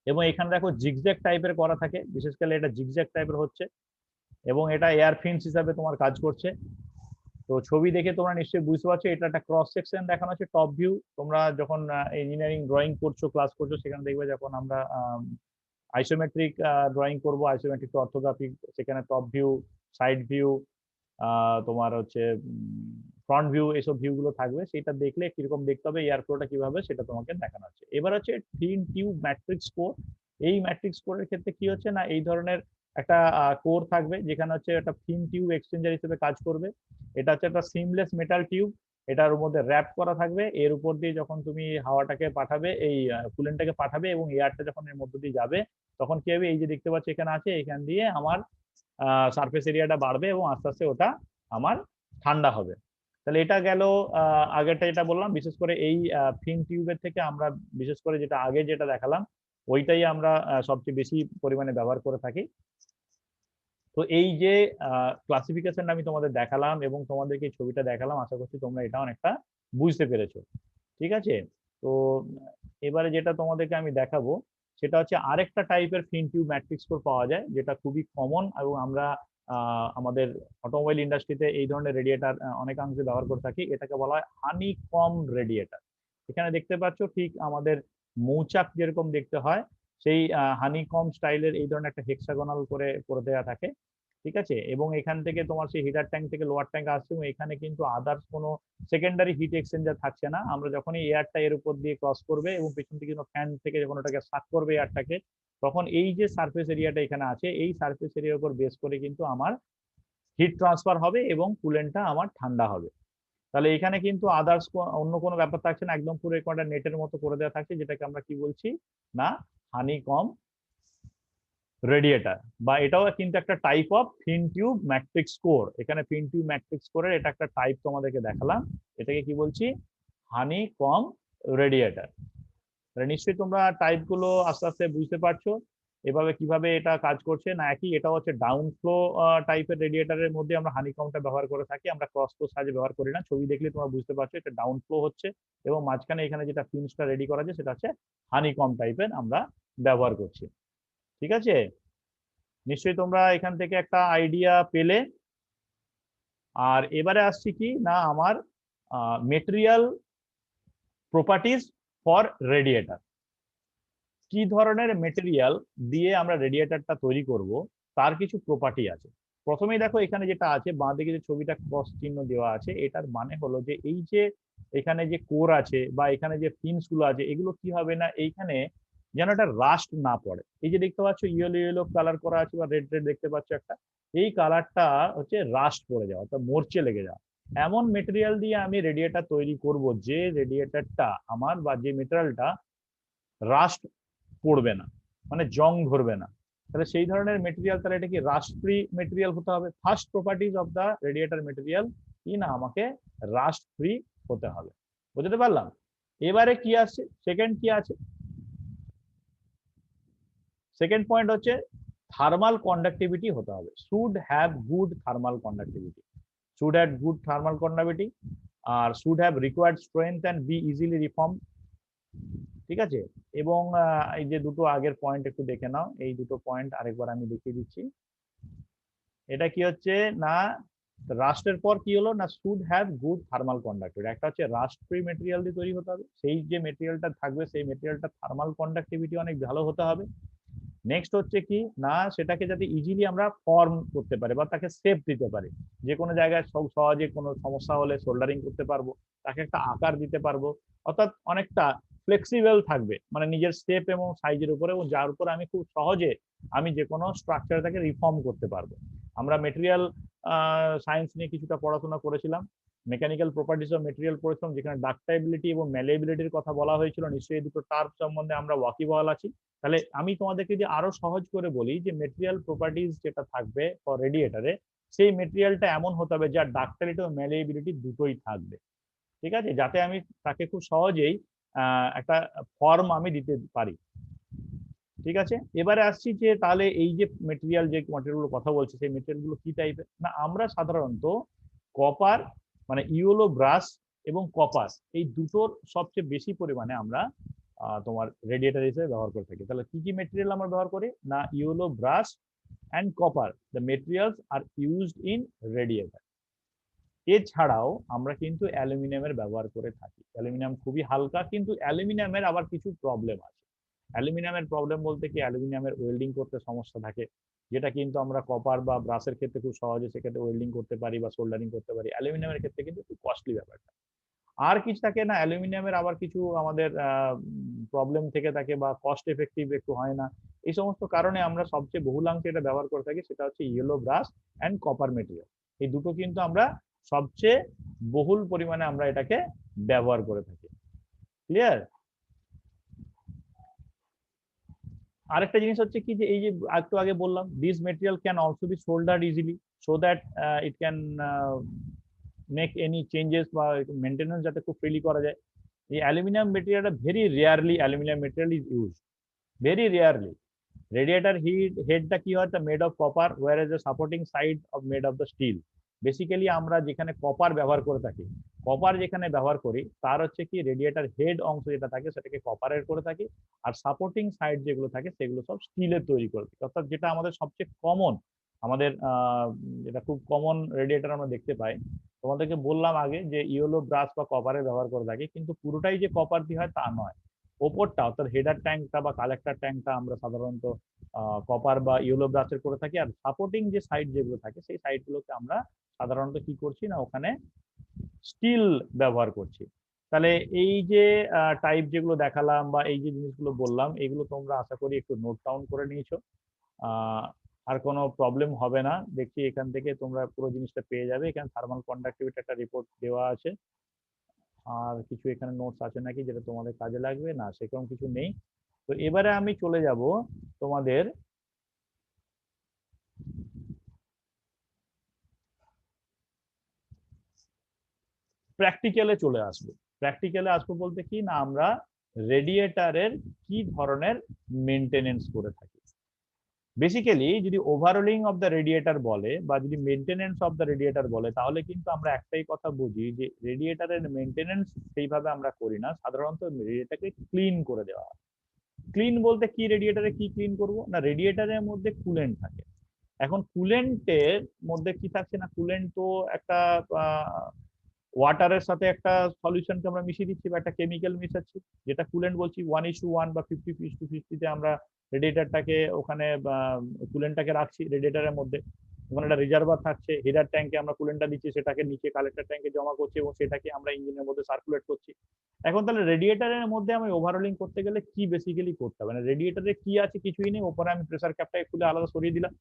এবং এখানে দেখো জিগজ্যাগ টাইপের করা থাকে, বিশেষ করে এটা জিগজ্যাগ টাইপের হচ্ছে, এবং এটা এয়ার ফিন্স হিসাবে তোমার কাজ করছে। তো ছবি দেখে তোমরা নিশ্চয়ই বুঝতে পারছো, এটা একটা ক্রস সেকশন দেখানো হচ্ছে, টপ ভিউ। তোমরা যখন ইঞ্জিনিয়ারিং ড্রয়িং করছো, ক্লাস করছো, সেখানে দেখবে যখন আমরা আইসোমেট্রিক ড্রয়িং করবো, আইসোমেট্রিক অর্থোগ্রাফিক, সেখানে টপ ভিউ, সাইড ভিউ, তোমার হচ্ছে ফ্রন্ট ভিউ, এইসব ভিউ গুলো থাকবে, সেটা দেখলে কিরকম দেখতে হবে, এয়ার ফ্লোটা কিভাবে সেটা তোমাকে দেখানো হচ্ছে। এবার হচ্ছে থিন টিউব ম্যাট্রিক্স কোর। এই ম্যাট্রিক্স কোরের ক্ষেত্রে কি হচ্ছে না, এই ধরনের একটা কোর থাকবে, যেখানে হচ্ছে একটা থিন টিউব এক্সচেঞ্জার হিসেবে কাজ করবে। এটা হচ্ছে একটা সিমলেস মেটাল টিউব। এটার মধ্যে র্যাপ করা থাকবে, এর উপর দিয়ে যখন তুমি হাওয়াটাকে পাঠাবে, এই কুলেন্টটাকে পাঠাবে এবং এয়ারটা যখন এর মধ্য দিয়ে যাবে, তখন কি হবে, এই যে দেখতে পাচ্ছি এখানে আছে, এখান দিয়ে আমার সারফেস এরিয়াটা বাড়বে এবং আস্তে আস্তে ওটা আমার ঠান্ডা হবে। তাহলে এটা গেল আগেরটা যেটা বললাম, বিশেষ করে এই ফিন টিউবের থেকে আমরা বিশেষ করে যেটা আগে যেটা দেখালাম ওইটাই আমরা সবচেয়ে বেশি পরিমাণে ব্যবহার করে থাকি। তো এই যে ক্লাসিফিকেশনটা আমি তোমাদের দেখালাম এবং তোমাদেরকে এই ছবিটা দেখালাম, আশা করছি তোমরা এটা অনেকটা বুঝতে পেরেছো। ঠিক আছে, তো এবারে যেটা তোমাদেরকে আমি দেখাবো সেটা হচ্ছে আরেকটা টাইপের ফিন টিউব ম্যাট্রিক্স কোর পাওয়া যায়, যেটা খুবই কমন এবং আমরা আমাদের অটোমোবাইল ইন্ডাস্ট্রিতে এই ধরনের রেডিয়েটার অনেকাংশে ব্যবহার করে থাকি। এটাকে বলা হয় হানিকম রেডিয়েটার। এখানে দেখতে পাচ্ছ ঠিক আমাদের মৌচাক যেরকম দেখতে হয়, সেই হানিকম স্টাইলের এই ধরনের একটা হেক্সাগোনাল করে দেওয়া থাকে। ঠিক আছে, এবং এখান থেকে তোমার সেই হিটার ট্যাঙ্ক থেকে লোয়ার ট্যাঙ্ক আসছে এবং এখানে কিন্তু আদার্স কোনো সেকেন্ডারি হিট এক্সচেঞ্জার থাকছে না। আমরা যখনই এয়ারটা এর উপর দিয়ে ক্রস করবে এবং পেছন থেকে ফ্যান থেকে যখন ওটাকে সাক করবে এয়ারটাকে, তখন এই যে সারফেস এরিয়াটা এখানে আছে, এই সারফেস এরিয়ার উপর বেস করে কিন্তু আমার হিট ট্রান্সফার হবে এবং কুলেন্টটা আমার ঠান্ডা হবে। তাহলে এখানে কিন্তু আদার্স অন্য কোনো ব্যাপার থাকছে না, একদম পুরো একটা নেটের মতো করে দেওয়া থাকছে, যেটাকে আমরা কি বলছি না হানিকম রেডিয়েটার, বা এটাও কিন্তু একটা type of fin tube matrix core. এখানে ফিন টিউব ম্যাট্রিক্স কোরের এটা একটা টাইপ তোমাদেরকে দেখালাম, এটাকে কি বলছি হানিকম রেডিয়েটার। নিশ্চয়ই তোমরা টাইপ গুলো আস্তে আস্তে বুঝতে পারছো এভাবে কিভাবে এটা কাজ করছে। না একই, এটা হচ্ছে ডাউন ফ্লো টাইপের রেডিয়েটারের মধ্যে আমরা হানিকমটা ব্যবহার করে থাকি, আমরা ক্রস ফ্লো সাহায্যে ব্যবহার করি না। ছবি দেখলে তোমরা বুঝতে পারছো এটা ডাউন ফ্লো হচ্ছে এবং মাঝখানে এখানে যেটা ফিনসটা রেডি করা আছে সেটা হচ্ছে হানিকম টাইপের আমরা ব্যবহার করছি। ঠিক আছে, নিশ্চয়ই তোমরা এখান থেকে একটা আইডিয়া পেলে। আর এবারে আসছি কি না আমার মেটেরিয়াল প্রপার্টিজ ফর রেডিয়েটার। কি ধরনের মেটেরিয়াল দিয়ে আমরা রেডিয়েটারটা তৈরি করব তার কিছু প্রপার্টি আছে। প্রথমেই দেখো এখানে যেটা আছে বাঁ দিকে যে ছবিটা ক্রস চিহ্ন দেওয়া আছে, এটার মানে হলো যে এই যে এখানে যে কোর আছে বা এখানে যে ফিনস গুলো আছে, এগুলো কি হবে না এইখানে যেন একটা রাস্ট না পড়ে। এই যে দেখতে পাচ্ছ ইয়েলো ইয়েলো কালার করা আছে বা রেড রেড দেখতে পাচ্ছ একটা, এই কালারটা হচ্ছে রাস্ট পড়ে যাওয়া, অর্থাৎ মরচে লেগে যাওয়া। এমন মেটেরিয়াল দিয়ে আমি রেডিয়েটার তৈরি করব যে রেডিয়েটারটা আমার বা যে মেটেরিয়ালটা রাস্ট পড়বে না, মানে জং ধরবে না। তাহলে সেই ধরনের মেটেরিয়াল, তাহলে এটা কি রাস্ট ফ্রি মেটেরিয়াল হতে হবে। First properties of the radiator material কি না আমাকে রাস্ট ফ্রি হতে হবে। বুঝতে পারলাম? এবারে কি আসছে, সেকেন্ড কি আছে, সেকেন্ড পয়েন্ট হচ্ছে থার্মাল কন্ডাক্টিভিটি হতে হবে। Should have good thermal conductivity, should have good thermal conductivity, আর should have required strength and be easily reform. ঠিক আছে, এবং এই যে দুটো আগের পয়েন্ট একটু দেখে নাও, এই দুটো পয়েন্ট আরেকবার আমি দেখিয়ে দিচ্ছি। এটা কি হচ্ছে না রাস্টের পর কি হলো না should have good thermal conductivity. একটা হচ্ছে রাস্ট ফ্রি মেটেরিয়াল দিয়ে তৈরি হতে হবে, সেই যে মেটেরিয়ালটা থাকবে সেই মেটেরিয়ালটা থার্মাল কন্ডাক্টিভিটি অনেক ভালো হতে হবে। নেক্সট হচ্ছে কি না সেটাকে যাতে ইজিলি আমরা ফর্ম করতে পারি বা তাকে শেপ দিতে পারি, যে কোনো জায়গায় সব সহজে কোনো সমস্যা হলে সোল্ডারিং করতে পারবো, তাকে একটা আকার দিতে পারবো, অর্থাৎ অনেকটা ফ্লেক্সিবল থাকবে মানে নিজের শেপ এবং সাইজের উপরে, এবং যার উপর আমি খুব সহজে আমি যে কোনো স্ট্রাকচারটাকে রিফর্ম করতে পারবো। আমরা মেটেরিয়াল সায়েন্স নিয়ে কিছুটা পড়াশোনা করেছিলাম, মেকানিক্যাল প্রপার্টিজ অফ মেটেরিয়াল পড়েছিলাম, যেখানে ডাক্টাইবিলিটি এবং ম্যালিয়েবিলিটির কথা বলা হয়েছিল। নিশ্চয়ই এই দুটো টার্ম সম্বন্ধে আমরা ওয়াকিবহাল আছি। তাহলে আমি তোমাদেরকে যদি আরো সহজ করে বলি যে মেটেরিয়াল প্রপার্টিজ যেটা থাকবে ফর রেডিয়েটারে, সেই মেটেরিয়ালটা এমন হতে হবে যার ডাক্টাইলিটি ও ম্যালিয়েবিলিটি দুটোই থাকবে। ঠিক আছে, যাতে আমি তাকে খুব সহজেই একটা ফর্ম আমি দিতে পারি। ঠিক আছে, এবারে আসছি যে তাহলে এই যে মেটেরিয়াল যে মেটেরিয়ালগুলো কথা বলছে সেই মেটেরিয়ালগুলো কি টাইপের না, আমরা সাধারণত কপার মানে ইয়েলো ব্রাশ এবং কপার এই দুটোর সবচেয়ে বেশি পরিমাণে আমরা তোমার রেডিয়েটার হিসেবে ব্যবহার করে থাকি। তাহলে কি কি মেটেরিয়াল আমরা ব্যবহার করি না yellow brush and copper, the materials are used in radiator. এছাড়াও আমরা কিন্তু অ্যালুমিনিয়ামের ব্যবহার করে থাকি। অ্যালুমিনিয়াম খুবই হালকা, কিন্তু অ্যালুমিনিয়ামের আবার কিছু প্রবলেম আছে। অ্যালুমিনিয়ামের প্রবলেম বলতে কি অ্যালুমিনিয়ামের ওয়েল্ডিং করতে সমস্যা থাকে, যেটা কিন্তু আমরা কপার বা ব্রাশের ক্ষেত্রে খুব সহজে সেক্ষেত্রে ওয়েল্ডিং করতে পারি বা সোল্ডারিং করতে পারি। অ্যালুমিনিয়ামের ক্ষেত্রে কিন্তু একটু কস্টলি ব্যাপারটা। আর কিছু থাকে না অ্যালুমিনিয়ামের আবার কিছু আমাদের প্রবলেম থেকে থাকে বা কস্ট এফেক্টিভ একটু হয় না। এই সমস্ত কারণে আমরা সবচেয়ে বহুলাংশে এটা ব্যবহার করে থাকি, সেটা হচ্ছে yellow brush and copper material. এই দুটো কিন্তু আমরা সবচেয়ে বহুল পরিমাণে আমরা এটাকে ব্যবহার করে থাকি। ক্লিয়ার? আরেকটা জিনিস হচ্ছে কি, যে এই যে একটু আগে বললাম, this material can also be soldered easily, so that it can make any changes বা মেনটেন্যান্স যাতে খুব ফ্রিলি করা যায়। এই অ্যালুমিনিয়াম মেটেরিয়ালটা very rarely aluminium material is use, very rarely. Radiator হেডটা কি হয়, made of copper, whereas the supporting side of made of the steel. Basically আমরা যেখানে কপার ব্যবহার করে থাকি, কপার যেখানে ব্যবহার করি তার হচ্ছে কি রেডিয়েটার হেড অংশ যেটা থাকে সেটাকে কপারের করে থাকি, আর সাপোর্টিং সাইড যেগুলো থাকে সেগুলো সব স্টিলের তৈরি করে থাকি। অর্থাৎ যেটা আমাদের সবচেয়ে কমন, আমাদের যেটা খুব কমন রেডিয়েটার আমরা দেখতে পাই, তোমাদেরকে বললাম আগে যে ইয়েলো ব্রাশ বা কপারের ব্যবহার করে থাকি, কিন্তু পুরোটাই যে কপার দিয়ে হয় তা নয়। ওপরটা অর্থাৎ হেডার ট্যাঙ্কটা বা কালেক্টর ট্যাঙ্কটা আমরা সাধারণত কপার বা ইয়েলো ব্রাশের করে থাকি, আর সাপোর্টিং যে সাইড যেগুলো থাকে সেই সাইডগুলোকে আমরা সাধারণত কি করছি না ওখানে স্টিল ব্যবহার করছি। তাহলে এই যে টাইপ যেগুলো দেখালাম বা এই যে জিনিসগুলো বললাম, এগুলো তোমরা আশা করি একটু নোট ডাউন করে নিয়েছো। আর কোনো প্রবলেম হবে না, দেখছি এখান থেকে তোমরা পুরো জিনিসটা পেয়ে যাবে। এখানে থার্মাল কন্ডাক্টিভিটি একটা রিপোর্ট দেওয়া আছে। আর কিছু এখানে নোটস আছে নাকি যেটা তোমাদের কাজে লাগবে? না, সেরকম কিছু নেই। তো এবারে আমি চলে যাব তোমাদের প্র্যাকটিক্যালে চলে আসবো। প্র্যাকটিক্যালে আসবো বলতে কি না, আমরা রেডিয়েটারের কি ধরনের মেনটেনেন্স করে থাকি। বেসিক্যালি যদি ওভারঅলিং অফ দ্য রেডিয়েটার বলে বা যদি মেনটেনেন্স অফ দ্য রেডিয়েটার বলে, তাহলে কিন্তু আমরা একটাই কথা বুঝি যে রেডিয়েটারের মেনটেনেন্স সেইভাবে আমরা করি না, সাধারণত রেডিয়েটারকে ক্লিন করে দেওয়া হয়। ক্লিন বলতে কি, রেডিয়েটারে কি ক্লিন করব না, রেডিয়েটারের মধ্যে কুলেন্ট থাকে। এখন কুলেন্টের মধ্যে কি থাকছে না, কুলেন্ট তো একটা ওয়াটারের সাথে একটা সলিউশনকে আমরা মিশিয়ে দিচ্ছি বা একটা কেমিক্যাল মিশাচ্ছি, যেটা কুলেন্ট বলছি। 1:1 বা 50:50 আমরা রেডিয়েটারটাকে ওখানে কুলেন্টটাকে রাখছি রেডিয়েটারের মধ্যে। ওখানে একটা রিজার্ভার থাকছে, হিটার ট্যাঙ্কে আমরা কুলেন্টটা দিচ্ছি, সেটাকে নিচে কালেক্টর ট্যাঙ্কে জমা করছি এবং সেটাকে আমরা ইঞ্জিনের মধ্যে সার্কুলেট করছি। এখন তাহলে রেডিয়েটারের মধ্যে আমি ওভারঅলিং করতে গেলে কি বেসিক্যালি করতে হবে, মানে রেডিয়েটারে কি আছে, কিছুই নেই। ওপরে আমি প্রেসার ক্যাপটাকে খুলে আলাদা সরিয়ে দিলাম,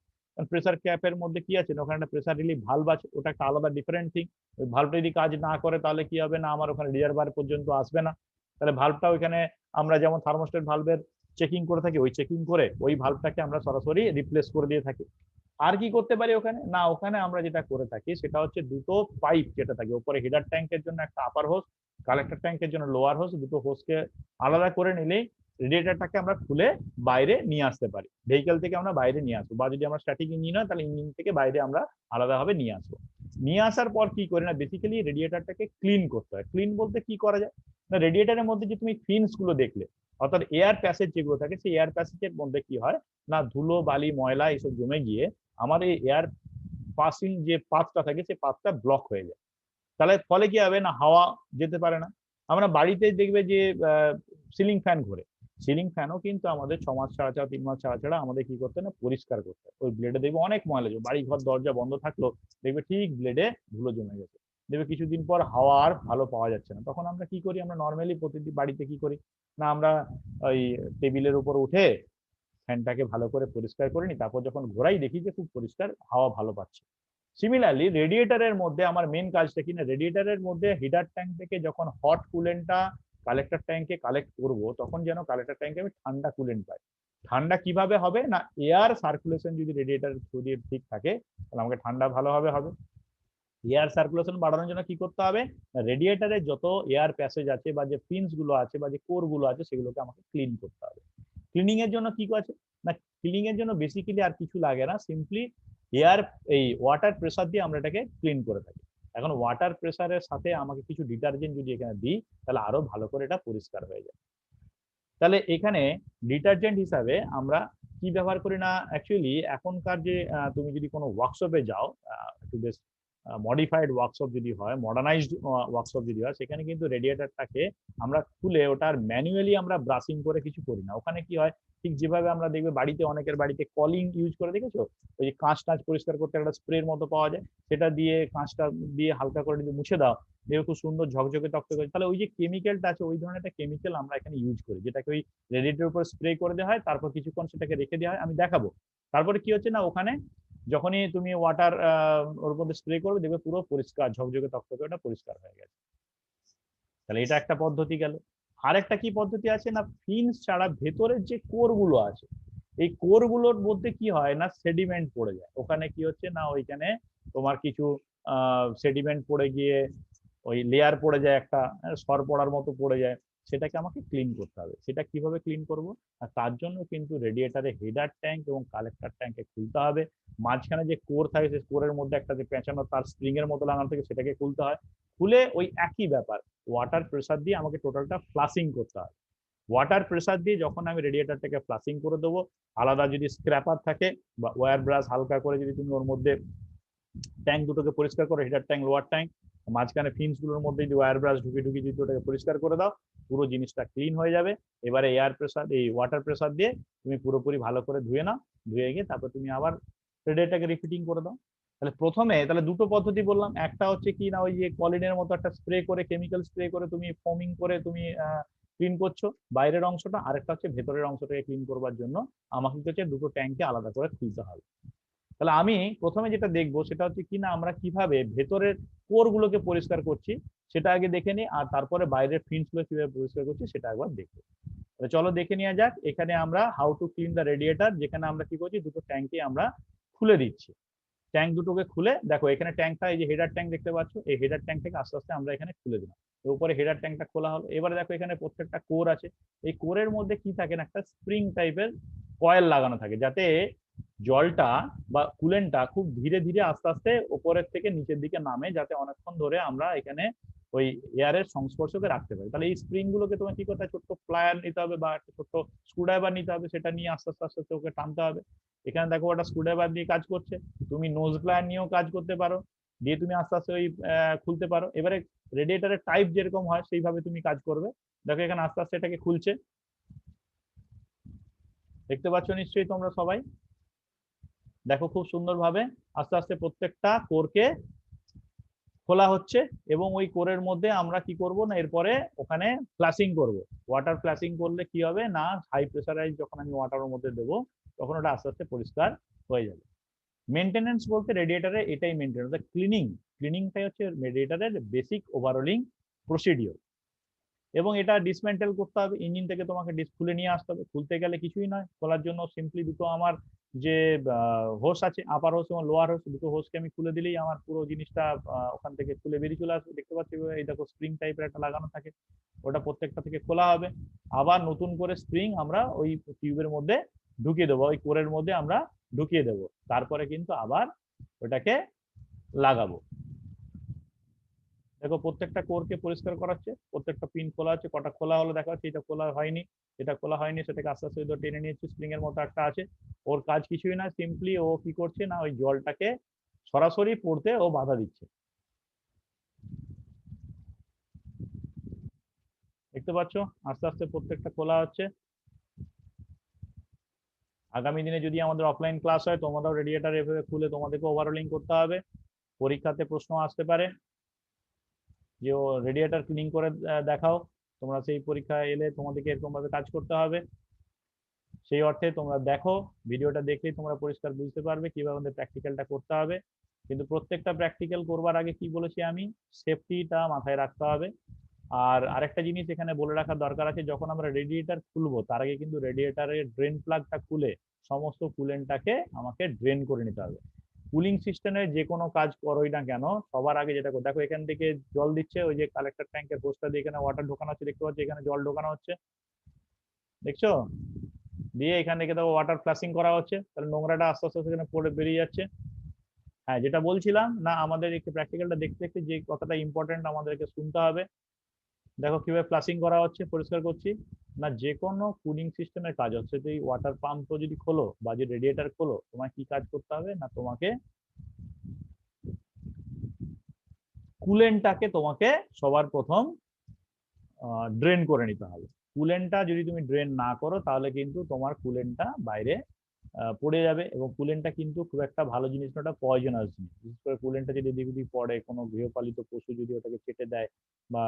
প্রেসার ক্যাপের মধ্যে কি আছে, ওখানে একটা প্রেসার রিলিফ ভালভ আছে, ওটা একটা আলাদা ডিফারেন্ট থিং। ওই ভালভটা যদি কাজ না করে তাহলে কি হবে না, আমার ওখানে রিজার্ভার পর্যন্ত আসবে না। তাহলে ভালভটা ওইখানে আমরা যেমন থার্মোস্টেট ভালভের চেকিং করে থাকি, ওই চেকিং করে ওই ভালভটাকে আমরা সরাসরি রিপ্লেস করে দিয়ে থাকি। আর কি করতে পারি ওখানে না, ওখানে আমরা যেটা করে থাকি সেটা হচ্ছে দুটো পাইপ যেটা থাকে উপরে, হিটার ট্যাঙ্কের জন্য একটা আপার হোস, কালেক্টর ট্যাঙ্কের জন্য লোয়ার হোস, দুটো হোসকে আলাদা করে নিলেই রেডিয়েটারটাকে আমরা খুলে বাইরে নিয়ে আসতে পারি। ভেহিকেল থেকে আমরা বাইরে নিয়ে আসবো, বা যদি আমরা স্ট্যাটিক ইঞ্জিন হয় তাহলে ইঞ্জিন থেকে বাইরে আমরা আলাদাভাবে নিয়ে আসবো। নিয়ে আসার পর কি করি না, বেসিক্যালি রেডিয়েটারটাকে ক্লিন করতে হয়। ক্লিন বলতে কি করা যায় না, রেডিয়েটারের মধ্যে যে তুমি ফিনস গুলো দেখলে, অর্থাৎ এয়ার প্যাসেজ যেগুলো থাকে, সেই এয়ার প্যাসেজের মধ্যে কি হয় না, ধুলো বালি ময়লা এসব জমে গিয়ে আমার এই এয়ার পাসিং যে পাথটা থাকে সেই পাথটা ব্লক হয়ে যায়। তাহলে ফলে কি হবে না, হাওয়া যেতে পারে না। আমরা বাড়িতে দেখবে যে সিলিং ফ্যান ঘোরে, সিলিং ফ্যানও কিন্তু আমাদের 6 মাস ছাড়া ছাড়া 3 মাস ছাড়া ছাড়া আমাদের কি করতে না, পরিষ্কার করতে হয়। ওই ব্লেডে দেখবে অনেক ময়লা জমে, বাড়ি ঘর দরজা বন্ধ থাকলো দেখবে ঠিক ব্লেডে ধুলো জমে গেছে, দেখবে কিছুদিন পর হাওয়া আর ভালো পাওয়া যাচ্ছে না। তখন আমরা কি করি, আমরা নর্মালি প্রতিদিন বাড়িতে কি করি না, আমরা ওই টেবিলের উপর উঠে ফ্যানটাকে ভালো করে পরিষ্কার করে নিই, তারপর যখন ঘোরাই দেখি যে খুব পরিষ্কার হাওয়া ভালো পাচ্ছে। সিমিলারলি রেডিয়েটারের মধ্যে আমার মেন কাজটা কি না, রেডিয়েটারের মধ্যে হিটার ট্যাঙ্ক থেকে যখন হট কুলেন্টটা কালেক্টর ট্যাঙ্কে কালেক্ট করব, তখন যেন কালেক্টর ট্যাঙ্কে আমি ঠান্ডা কুলেন্ট পাই। ঠান্ডা কিভাবে হবে না, এয়ার সার্কুলেশন যদি রেডিয়েটারের থ্রু দিয়ে ঠিক থাকে তাহলে আমাকে ঠান্ডা ভালোভাবে হবে। এয়ার সার্কুলেশন বাড়ানোর জন্য কি করতে হবে, রেডিয়েটারে যত এয়ার প্যাসেজ আছে বা যে পিনস গুলো আছে বা যে কোর গুলো আছে সেগুলোকে আমাকে ক্লিন করতে হবে। ক্লিনিং এর জন্য কি আছে না, ক্লিনিং এর জন্য বেসিক্যালি আর কিছু লাগে না, সিম্পলি এয়ার এই ওয়াটার প্রেসার দিয়ে আমরা এটাকে ক্লিন করে থাকি। এখন ওয়াটার প্রেসারের সাথে আমাকে কিছু ডিটারজেন্ট যদি এখানে দিই তাহলে আরো ভালো করে এটা পরিষ্কার হয়ে যায়। তাহলে এখানে ডিটারজেন্ট হিসাবে আমরা কি ব্যবহার করি না, অ্যাকচুয়ালি এখনকার যে তুমি যদি কোনো ওয়ার্কশপে যাও, একটু বেশ মডিফাইড ওয়ার্কশপ যদি হয়, মডার্নাইজড ওয়ার্কশপ যদি হয়, সেখানে কিন্তু রেডিয়েটারটাকে আমরা খুলে ওটার ম্যানুয়ালি আমরা ব্রাশিং করে কিছু করি না। ওখানে কি হয়, ঠিক যেভাবে আমরা দেখবে বাড়িতে অনেকের বাড়িতে কলিং ইউজ করে দেখেছো, ওই যে কাঁচ টাচ পরিষ্কার করতে একটা স্প্রের মতো পাওয়া যায়, সেটা দিয়ে কাঁচটা দিয়ে হালকা করে যদি মুছে দাও দেখবে খুব সুন্দর ঝকঝকে তকতকে। তাহলে ওই যে কেমিক্যালটা আছে ওই ধরনের একটা কেমিক্যাল আমরা এখানে ইউজ করি, যেটাকে ওই রেডিয়েটরের উপর স্প্রে করে দেওয়া হয়, তারপর কিছুক্ষণ সেটাকে রেখে দেওয়া হয়, আমি দেখাবো। তারপরে কি হচ্ছে না, ওখানে যখনই তুমি ওয়াটার ওর মধ্যে স্প্রে করবে দেখবে পুরো পরিষ্কার ঝকঝকে তকতকে ওটা পরিষ্কার হয়ে গেছে। তাহলে এটা একটা পদ্ধতি গেল। আরেকটা কি পদ্ধতি আছে না, ফিন্স ছাড়া ভেতরের যে কোর গুলো আছে, এই কোর গুলোর মধ্যে কি হয় না সেডিমেন্ট পড়ে যায়। ওখানে কি হচ্ছে না ওইখানে তোমার কিছু সেডিমেন্ট পড়ে গিয়ে ওই লেয়ার পড়ে যায়, একটা সর পড়ার মতো পড়ে যায়, সেটাকে আমাকে ক্লিন করতে হবে। সেটা কিভাবে ক্লিন করব? আর তার জন্য কিন্তু রেডিয়েটারে হেডার ট্যাঙ্ক এবং কালেক্টর ট্যাঙ্কে খুলতে হবে। মাঝখানে যে কোর থাকে সেই কোরের মধ্যে একটা যে পেঁচানো তার স্প্রিং এর মতো লাগানো থাকে সেটাকে খুলতে হয়। খুলে ওই একই ব্যাপার ওয়াটার প্রেসার দিয়ে আমাকে টোটালটা ফ্লাশিং করতে হয়। ওয়াটার প্রেসার দিয়ে যখন আমি রেডিয়েটারটাকে ফ্লাশিং করে দেবো, আলাদা যদি স্ক্র্যাপার থাকে বা ওয়্যার ব্রাশ হালকা করে যদি তুমি ওর মধ্যে ট্যাঙ্ক দুটোকে পরিষ্কার করো, হেডার ট্যাঙ্ক লোয়ার ট্যাঙ্ক, মাঝখানে ফিন্স গুলোর মধ্যে যদি ওয়্যার ব্রাশ ঢুকিয়ে ঢুকিয়ে যদি ওটাকে পরিষ্কার করে দাও, পুরো জিনিসটা ক্লিন হয়ে যাবে। এবারে এয়ার প্রেসার এই ওয়াটার প্রেসার দিয়ে তুমি পুরোপুরি ভালো করে ধুয়ে নাও, ধুয়ে গিয়ে তারপর তুমি আবার রেডিয়েটারটাকে রিফিটিং করে দাও। তাহলে প্রথমে তাহলে দুটো পদ্ধতি বললাম, একটা হচ্ছে কি না ওই যে কলিনের মতো একটা স্প্রে করে কেমিক্যাল স্প্রে করে তুমি ফোমিং করে তুমি ক্লিন করছো বাইরের অংশটা, আরেকটা হচ্ছে ভেতরের অংশটাকে ক্লিন করবার জন্য আমাকে হচ্ছে দুটো ট্যাঙ্কে আলাদা করে খুলতে হবে। তাহলে আমি প্রথমে যেটা দেখবো সেটা হচ্ছে কি না আমরা কিভাবে ভেতরের কোর গুলোকে পরিষ্কার করছি সেটা আগে দেখে নিই, আর তারপরে বাইরের ফিন্স গুলো কিভাবে পরিষ্কার করছি সেটা একবার দেখবো। তাহলে চলো দেখে নেওয়া যাক। এখানে আমরা how to clean the radiator, যেখানে আমরা কি করছি দুটো ট্যাঙ্কে আমরা খুলে দিচ্ছি। ট্যাঙ্ক দুটোকে খুলে দেখো এখানে ট্যাঙ্কটা এই যে হেডার ট্যাঙ্ক দেখতে পাচ্ছ, এই হেডার ট্যাঙ্ক থেকে আস্তে আস্তে আমরা এখানে খুলে দিলাম। উপরে হেডার ট্যাঙ্কটা খোলা হলো। এবারে দেখো এখানে প্রত্যেকটা কোর আছে, এই কোরের মধ্যে কি থাকে না একটা স্প্রিং টাইপের কয়েল লাগানো থাকে, যাতে জলটা বা কুলেন্টটা খুব ধীরে ধীরে আস্তে আস্তে উপরের থেকে নিচের দিকে নামে, যাতে অনেকক্ষণ ধরে আমরা এখানে ওই এয়ারের সংস্পর্শকে রাখতে পারি। তাহলে এই স্প্রিং গুলোকে তোমার কি করতে হবে, ছোট্ট প্লায়ার নিতে হবে বা একটা ছোট্ট স্ক্রুড্রাইভার নিতে হবে, সেটা নিয়ে আস্তে আস্তে আস্তে ওকে টানতে হবে। এখানে দেখো ওটা স্ক্রুড্রাইভার দিয়ে কাজ করছে, তুমি নোজ প্লায়ার নিয়েও কাজ করতে পারো, দিয়ে তুমি আস্তে আস্তে ওই খুলতে পারো। এবারে রেডিয়েটারের টাইপ যেরকম হয় সেইভাবে তুমি কাজ করবে। দেখো এখানে আস্তে আস্তে এটাকে খুলছে, দেখতে পাচ্ছ নিশ্চয়ই তোমরা সবাই। দেখো খুব সুন্দরভাবে আস্তে আস্তে প্রত্যেকটা কোরকে খোলা হচ্ছে, এবং ওই কোরের মধ্যে আমরা কি করব না এরপরে ওখানে ফ্লাশিং করব। ওয়াটার ফ্লাশিং করলে কি হবে না হাই প্রেসারাইজ যখন আমি ওয়াটারের মধ্যে দেবো তখন ওটা আস্তে আস্তে পরিষ্কার হয়ে যাবে। মেনটেনেন্স বলতে রেডিয়েটারে এটাই মেনটেনেন্স, ক্লিনিং। ক্লিনিংটাই হচ্ছে রেডিয়েটারের বেসিক ওভারঅলিং প্রসিডিওর। এবং এটা ডিসমেন্টেল করতে হবে, ইঞ্জিন থেকে তোমাকে খুলে নিয়ে আসতে হবে। খুলতে গেলে কিছুই নয়, খোলার জন্য সিম্পলি দুটো আমার যে হোস আছে, আপার হোস এবং লোয়ার হোস, দুটো হোসকে আমি খুলে দিলেই আমার পুরো জিনিসটা ওখান থেকে খুলে বেরিয়ে চলে আসবে। দেখতে পাচ্ছি এই দেখো স্প্রিং টাইপের একটা লাগানো থাকে, ওটা প্রত্যেকটা থেকে খোলা হবে। আবার নতুন করে স্প্রিং আমরা ওই টিউবের মধ্যে ঢুকিয়ে দেবো, ওই কোরের মধ্যে আমরা ঢুকিয়ে দেবো, তারপরে কিন্তু আবার ওটাকে লাগাবো। দেখো প্রত্যেকটা কোরকে পরিষ্কার করাচ্ছে, প্রত্যেকটা পিন খোলা আছে, কটা খোলা হলো দেখা যাচ্ছে, এটা খোলা হয়নি, এটা খোলা হয়নি, সেটাকে আস্তে আস্তে টেনে নিয়েছে। স্প্রিং এর মতো একটা আছে, ওর কাজ কিছুই না, সিম্পলি ও কি করছে না ওই জলটাকে সরাসরি পড়তে ও বাধা দিচ্ছে। দেখতে পাচ্ছ আস্তে আস্তে প্রত্যেকটা খোলা হচ্ছে। আগামী দিনে যদি আমাদের অফলাইন ক্লাস হয় তোমাদেরও রেডিয়েটার এভাবে খুলে তোমাদেরকে ওভারঅলিং করতে হবে। পরীক্ষাতে প্রশ্ন আসতে পারে যে ও রেডিয়েটার ক্লিন করে দেখাও, তোমরা সেই পরীক্ষায় এলে তোমাদেরকে এরকম ভাবে কাজ করতে হবে। সেই অর্থে তোমরা দেখো, ভিডিওটা দেখলেই তোমরা পরিষ্কার বুঝতে পারবে কিভাবে আমাদের প্র্যাকটিক্যালটা করতে হবে। কিন্তু প্রত্যেকটা প্র্যাকটিক্যাল করবার আগে কি বলেছি আমি, সেফটিটা মাথায় রাখতে হবে। আর আরেকটা জিনিস এখানে বলে রাখার দরকার আছে, যখন আমরা রেডিয়েটার খুলবো তার আগে কিন্তু রেডিয়েটারের ড্রেন প্লাগটা খুলে সমস্ত কুলেন্টটাকে আমাকে ড্রেন করে নিতে হবে। কুলিং সিস্টেমের যে কোনো কাজ করোই না কেন সবার আগে যেটা দেখো এখান থেকে জল দিচ্ছে, ওই যে কালেক্টর ট্যাঙ্কের হোসটা দিয়ে এখানে ওয়াটার ঢোকানো হচ্ছে, দেখতে পাচ্ছি এখানে জল ঢোকানো হচ্ছে, দেখছো? দিয়ে এখান থেকে দেখো ওয়াটার ফ্লাশিং করা হচ্ছে, তাহলে নোংরাটা আস্তে আস্তে সেখানে পড়ে বেরিয়ে যাচ্ছে। হ্যাঁ যেটা বলছিলাম না, আমাদের একটু প্র্যাকটিক্যালটা দেখতে দেখতে যে কথাটা ইম্পর্টেন্ট আমাদেরকে শুনতে হবে। দেখো কিভাবে ফ্লাশিং করা হচ্ছে, পরিষ্কার করছি না। যে কোনো কুলিং সিস্টেমের কাজ হচ্ছে, তো এই ওয়াটার পাম্প যদি খোলো বা যে রেডিয়েটার খোলো, তোমার কি কাজ করতে হবে না, তোমাকে কুলেন্টটাকে তোমাকে সবার প্রথম ড্রেন করে নিতে হবে। কুলেন্টটা যদি তুমি ড্রেন না করো তাহলে কিন্তু তোমার কুলেন্টটা বাইরে পড়ে যাবে, এবং কুলেন্টটা কিন্তু খুব একটা ভালো জিনিস না, ওটা পয়জনাস জিনিস। বিশেষ করে কুলেন্টটা যদি এদিক ওদিক পড়ে, কোনো গৃহপালিত পশু যদি ওটাকে চেটে দেয় বা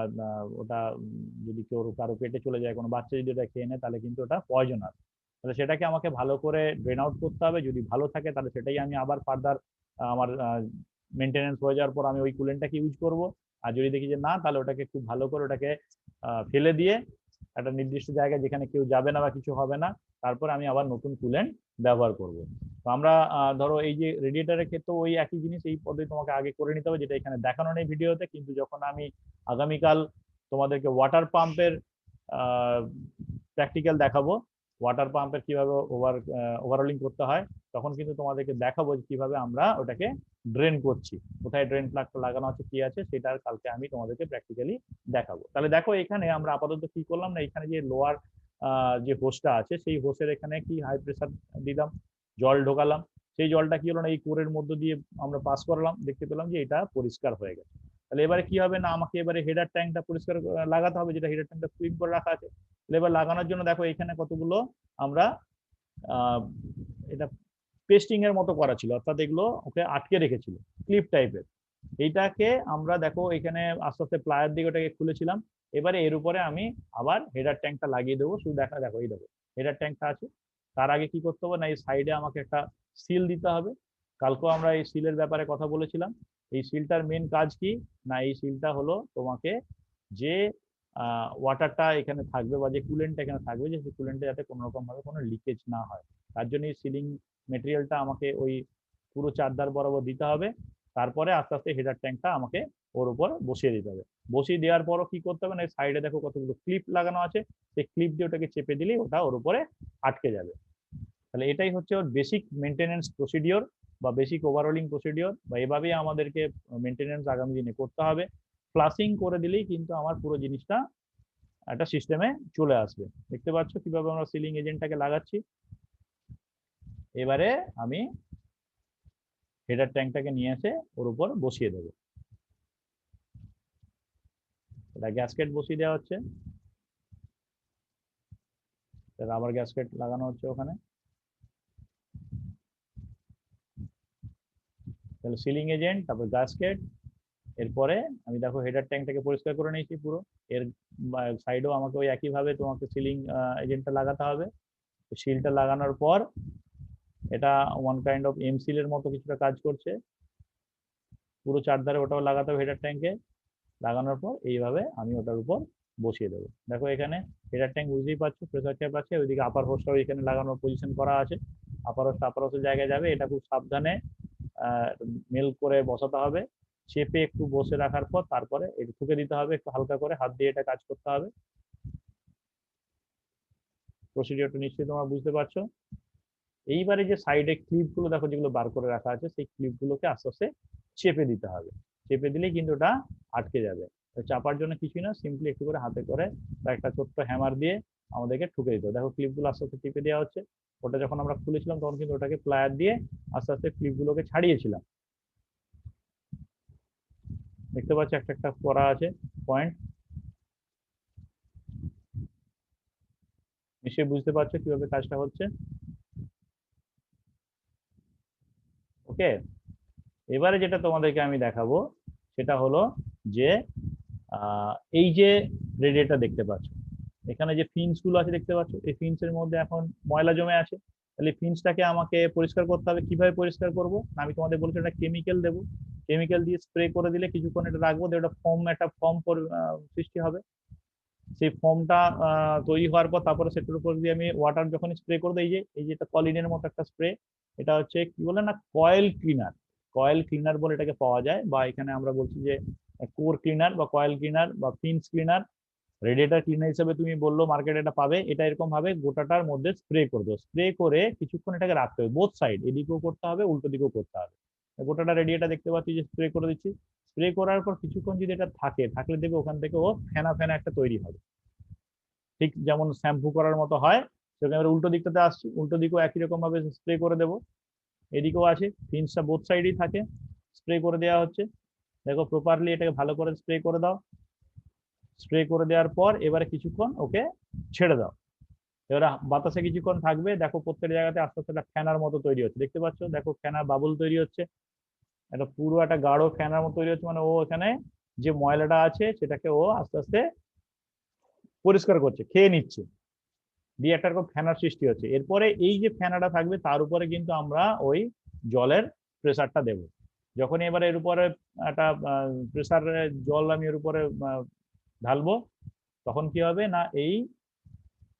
ওটা যদি কেউ কারো পেটে চলে যায়, কোনো বাচ্চা যদি ওটা খেয়ে নেয়, তাহলে কিন্তু ওটা পয়জনাস। তাহলে সেটাকে আমাকে ভালো করে ড্রেন আউট করতে হবে। যদি ভালো থাকে তাহলে সেটাই আমি আবার ফার্দার আমার মেনটেনেন্স হয়ে যাওয়ার পর আমি ওই কুলেন্টটাকে ইউজ করব। আর যদি দেখি যে না, তাহলে ওটাকে খুব ভালো করে ওটাকে ফেলে দিয়ে একটা নির্দিষ্ট জায়গায় যেখানে কেউ যাবে না বা কিছু হবে না, তারপর আমি আবার নতুন কুলেন্ট ব্যবহার করব। তো আমরা ধরো এই যে রেডিয়েটারের ক্ষেত্রে ওই একই জিনিস, এই পদ্ধতি তোমাকে আগে করে নিতে হবে, যেটা এখানে দেখানো নেই ভিডিওতে। কিন্তু যখন আমি আগামীকাল তোমাদেরকে ওয়াটার পাম্পের প্র্যাকটিক্যাল দেখাবো, ওয়াটার পাম্পের কিভাবে ওভারঅলিং করতে হয়, তখন কিন্তু তোমাদেরকে দেখাবো যে কিভাবে আমরা ওটাকে ড্রেন করছি, কোথায় ড্রেন প্লাগটা লাগানো আছে কি আছে, সেটার কালকে আমি তোমাদেরকে প্র্যাকটিক্যালি দেখাবো। তাহলে দেখো এখানে আমরা আপাতত কি করলাম না, এখানে যে লোয়ার যে হোসটা আছে সেই হোসের এখানে কি হাই প্রেসার দিলাম, জল ঢোকালাম, সেই জলটা কি হলো না এই কোরের মধ্য দিয়ে আমরা পাস করালাম, দেখতে পেলাম যে এটা পরিষ্কার হয়ে গেছে। তাহলে এবারে কি হবে না, আমাকে এবারে হেডার ট্যাঙ্কটা পরিষ্কার লাগাতে হবে, যেটা হেডার ট্যাঙ্কটা ক্লিন করে রাখা আছে। এবার লাগানোর জন্য দেখো এখানে কতগুলো আমরা এটা পেস্টিং এর মতো করা ছিল, অর্থাৎ এগুলো ওকে আটকে রেখেছিল ক্লিপ টাইপের। এইটাকে আমরা দেখো এখানে আস্তে আস্তে প্লায়ার দিয়ে ওটাকে খুলেছিলাম। এবারে এর উপরে আমি আবার হেডার ট্যাঙ্কটা লাগিয়ে দেবো। শুধু দেখো এই দেখো হেডার ট্যাঙ্কটা আছে। তার আগে কি করতে হবে না, এই সাইডে আমাকে একটা সিল দিতে হবে। কালকেও আমরা এই সিলের ব্যাপারে কথা বলেছিলাম। এই সিলটার মেন কাজ কি না, এই সিলটা হলো তোমাকে যে ওয়াটারটা এখানে থাকবে বা যে কুলেন্টটা এখানে থাকবে, যে সেই কুলেন্টে যাতে কোনো রকম ভাবে কোনো লিকেজ না হয়, তার জন্য এই সিলিং মেটেরিয়ালটা আমাকে ওই পুরো চারধার বরাবর দিতে হবে। তারপরে আস্তে আস্তে হেডার ট্যাঙ্কটা আমাকে ওর উপর বসিয়ে দিতে হবে। বসিয়ে দেওয়ার পরও কি করতে হবে না, সাইডে দেখো কতগুলো ক্লিপ লাগানো আছে, সেই ক্লিপ দিয়ে ওটাকে চেপে দিলেই ওটা ওর উপরে আটকে যাবে। তাহলে এটাই হচ্ছে ওর বেসিক মেনটেনেন্স প্রসিডিওর বা বেসিক ওভারঅলিং প্রসিডিওর, বা এভাবেই আমাদেরকে মেনটেনেন্স আগামী দিনে করতে হবে। ফ্লাশিং করে দিলেই কিন্তু আমার পুরো জিনিসটা একটা সিস্টেমে চলে আসবে। দেখতে পাচ্ছ কিভাবে আমরা সিলিং এজেন্টটাকে লাগাচ্ছি। এবারে আমি হেডার ট্যাঙ্কটাকে নিয়ে এসে ওর উপর বসিয়ে দেবো। এটা গ্যাসকেট বসিয়ে দেওয়া হচ্ছে, রাবার গ্যাসকেট লাগানো হচ্ছে ওখানে। তাহলে সিলিং এজেন্ট, তারপর গ্যাসকেট, এরপরে আমি দেখো হেডার ট্যাঙ্কটাকে পরিষ্কার করে নিয়েছি পুরো। এর সাইডেও আমাকে ওই একইভাবে তোমাকে সিলিং এজেন্টটা লাগাতে হবে। সিলটা লাগানোর পর এটা ওয়ান কাইন্ড অফ এম সিলের মতো কিছুটা কাজ করছে, পুরো চারধারে ওটাও লাগাতে হবে হেডার ট্যাঙ্কে। লাগানোর পর এইভাবে আমি ওটার উপর বসিয়ে দেবো। দেখো এখানে হেডার ট্যাঙ্ক বুঝতেই পারছো প্রেসার ক্যাপ আছে, ওইদিকে আপার হোসটাও এখানে লাগানোর পজিশন করা আছে। আপার হোসের জায়গায় যাবে, এটা খুব সাবধানে মেল করে বসাতে হবে। চেপে একটু বসে রাখার পর তারপরে একটু ঠুকে দিতে হবে, একটু হালকা করে হাত দিয়ে এটা কাজ করতে হবে। প্রসিডিওরটা নিশ্চয়ই তোমরা বুঝতে পারছো। এইবারে যে সাইডে ক্লিপ গুলো দেখো যেগুলো বার করে রাখা আছে, সেই ক্লিপ গুলোকে আস্তে আস্তে চেপে দিতে হবে। চেপে দিলেই কিন্তু ওটা আটকে যাবে। চাপার জন্য কিছুই না, সিম্পলি একটু করে হাতে করে বা একটা ছোট্ট হ্যামার দিয়ে আমাদেরকে ঠুকে দিতে হবে। দেখো ক্লিপ গুলো আস্তে আস্তে টিপে দেওয়া হচ্ছে। ওটা যখন আমরা খুলেছিলাম তখন কিন্তু ওটাকে প্লায়ার দিয়ে আস্তে আস্তে ক্লিপ গুলোকে ছাড়িয়েছিলাম। দেখতে পাচ্ছি একটা একটা করা আছে পয়েন্ট, নিশ্চয়ই বুঝতে পারছো কিভাবে কাজটা হচ্ছে। ওকে, এবারে যেটা তোমাদেরকে আমি দেখাবো সেটা হলো যে এই যে রেডিয়েটর দেখতে পাচ্ছ, এখানে যে ফিন্স গুলো আছে দেখতে পাচ্ছ, এই ফিন্সের মধ্যে এখন ময়লা জমে আছে। তাহলে ফিন্সটাকে আমাকে পরিষ্কার করতে হবে। কিভাবে পরিষ্কার করব, আমি তোমাদের বলছি একটা কেমিক্যাল দেবো, কেমিক্যাল দিয়ে স্প্রে করে দিলে কিছুক্ষণ এটা রাখবো, একটা ফর্ম সৃষ্টি হবে। সেই ফর্মটা তৈরি হওয়ার পর তারপরে সেটার উপর দিয়ে আমি ওয়াটার যখন স্প্রে করবো, এই যে এটা কলিনের মতো একটা স্প্রে, এটা হচ্ছে কি বলে না কয়েল ক্লিনার। কয়েল ক্লিনার বলে এটাকে পাওয়া যায়, বা এখানে আমরা বলছি যে কোর ক্লিনার বা কয়েল ক্লিনার বা ফিন্স ক্লিনার, রেডিয়েটার ক্লিনার হিসেবে তুমি বললো মার্কেটে এটা পাবে। এটা এরকম ভাবে গোটাটার মধ্যে স্প্রে করবে, স্প্রে করে কিছুক্ষণ এটাকে রাখতে হবে, বোথ সাইড, এদিকেও করতে হবে উল্টো দিকেও করতে হবে। গোটাটা রেডিয়েটার দেখতে পাচ্ছি যে স্প্রে করে দিচ্ছি। স্প্রে করার পর কিছুক্ষণ যদি এটা থাকলে দেখবে ওখান থেকে ও ফেনা ফেনা একটা তৈরি হবে, ঠিক যেমন শ্যাম্পু করার মতো হয়। সেখানে আমরা উল্টো দিকটাতে আসছি, উল্টো দিকেও একই রকম ভাবে স্প্রে করে দেবো। এদিকেও আছে, ফিন্সটা বোথ সাইডেই থাকে, স্প্রে করে দেওয়া হচ্ছে। দেখো প্রপারলি এটাকে ভালো করে স্প্রে করে দাও। স্প্রে করে দেওয়ার পর এবারে কিছুক্ষণ ওকে ছেড়ে দাও। এবারে বাতাসে কিছুক্ষণ থাকবে, দেখো প্রত্যেক জায়গাতে আস্তে আস্তে একটা ফ্যানার মতো তৈরি হচ্ছে, দেখতে পাচ্ছ দেখো ফ্যানার বাবুল তৈরি হচ্ছে, একটা পুরো একটা গাঢ় ফ্যানার মতো তৈরি হচ্ছে। মানে ও এখানে যে ময়লাটা আছে সেটাকে ও আস্তে আস্তে পরিষ্কার করছে, খেয়ে নিচ্ছে। দিয়ে একটা রকম ফ্যানার সৃষ্টি হচ্ছে। এরপরে এই যে ফ্যানাটা থাকবে তার উপরে কিন্তু আমরা ওই জলের প্রেসারটা দেব। যখন এবারে এর উপরে একটা প্রেসার জল আমি এর উপরে ঢালবো, তখন কি হবে না এই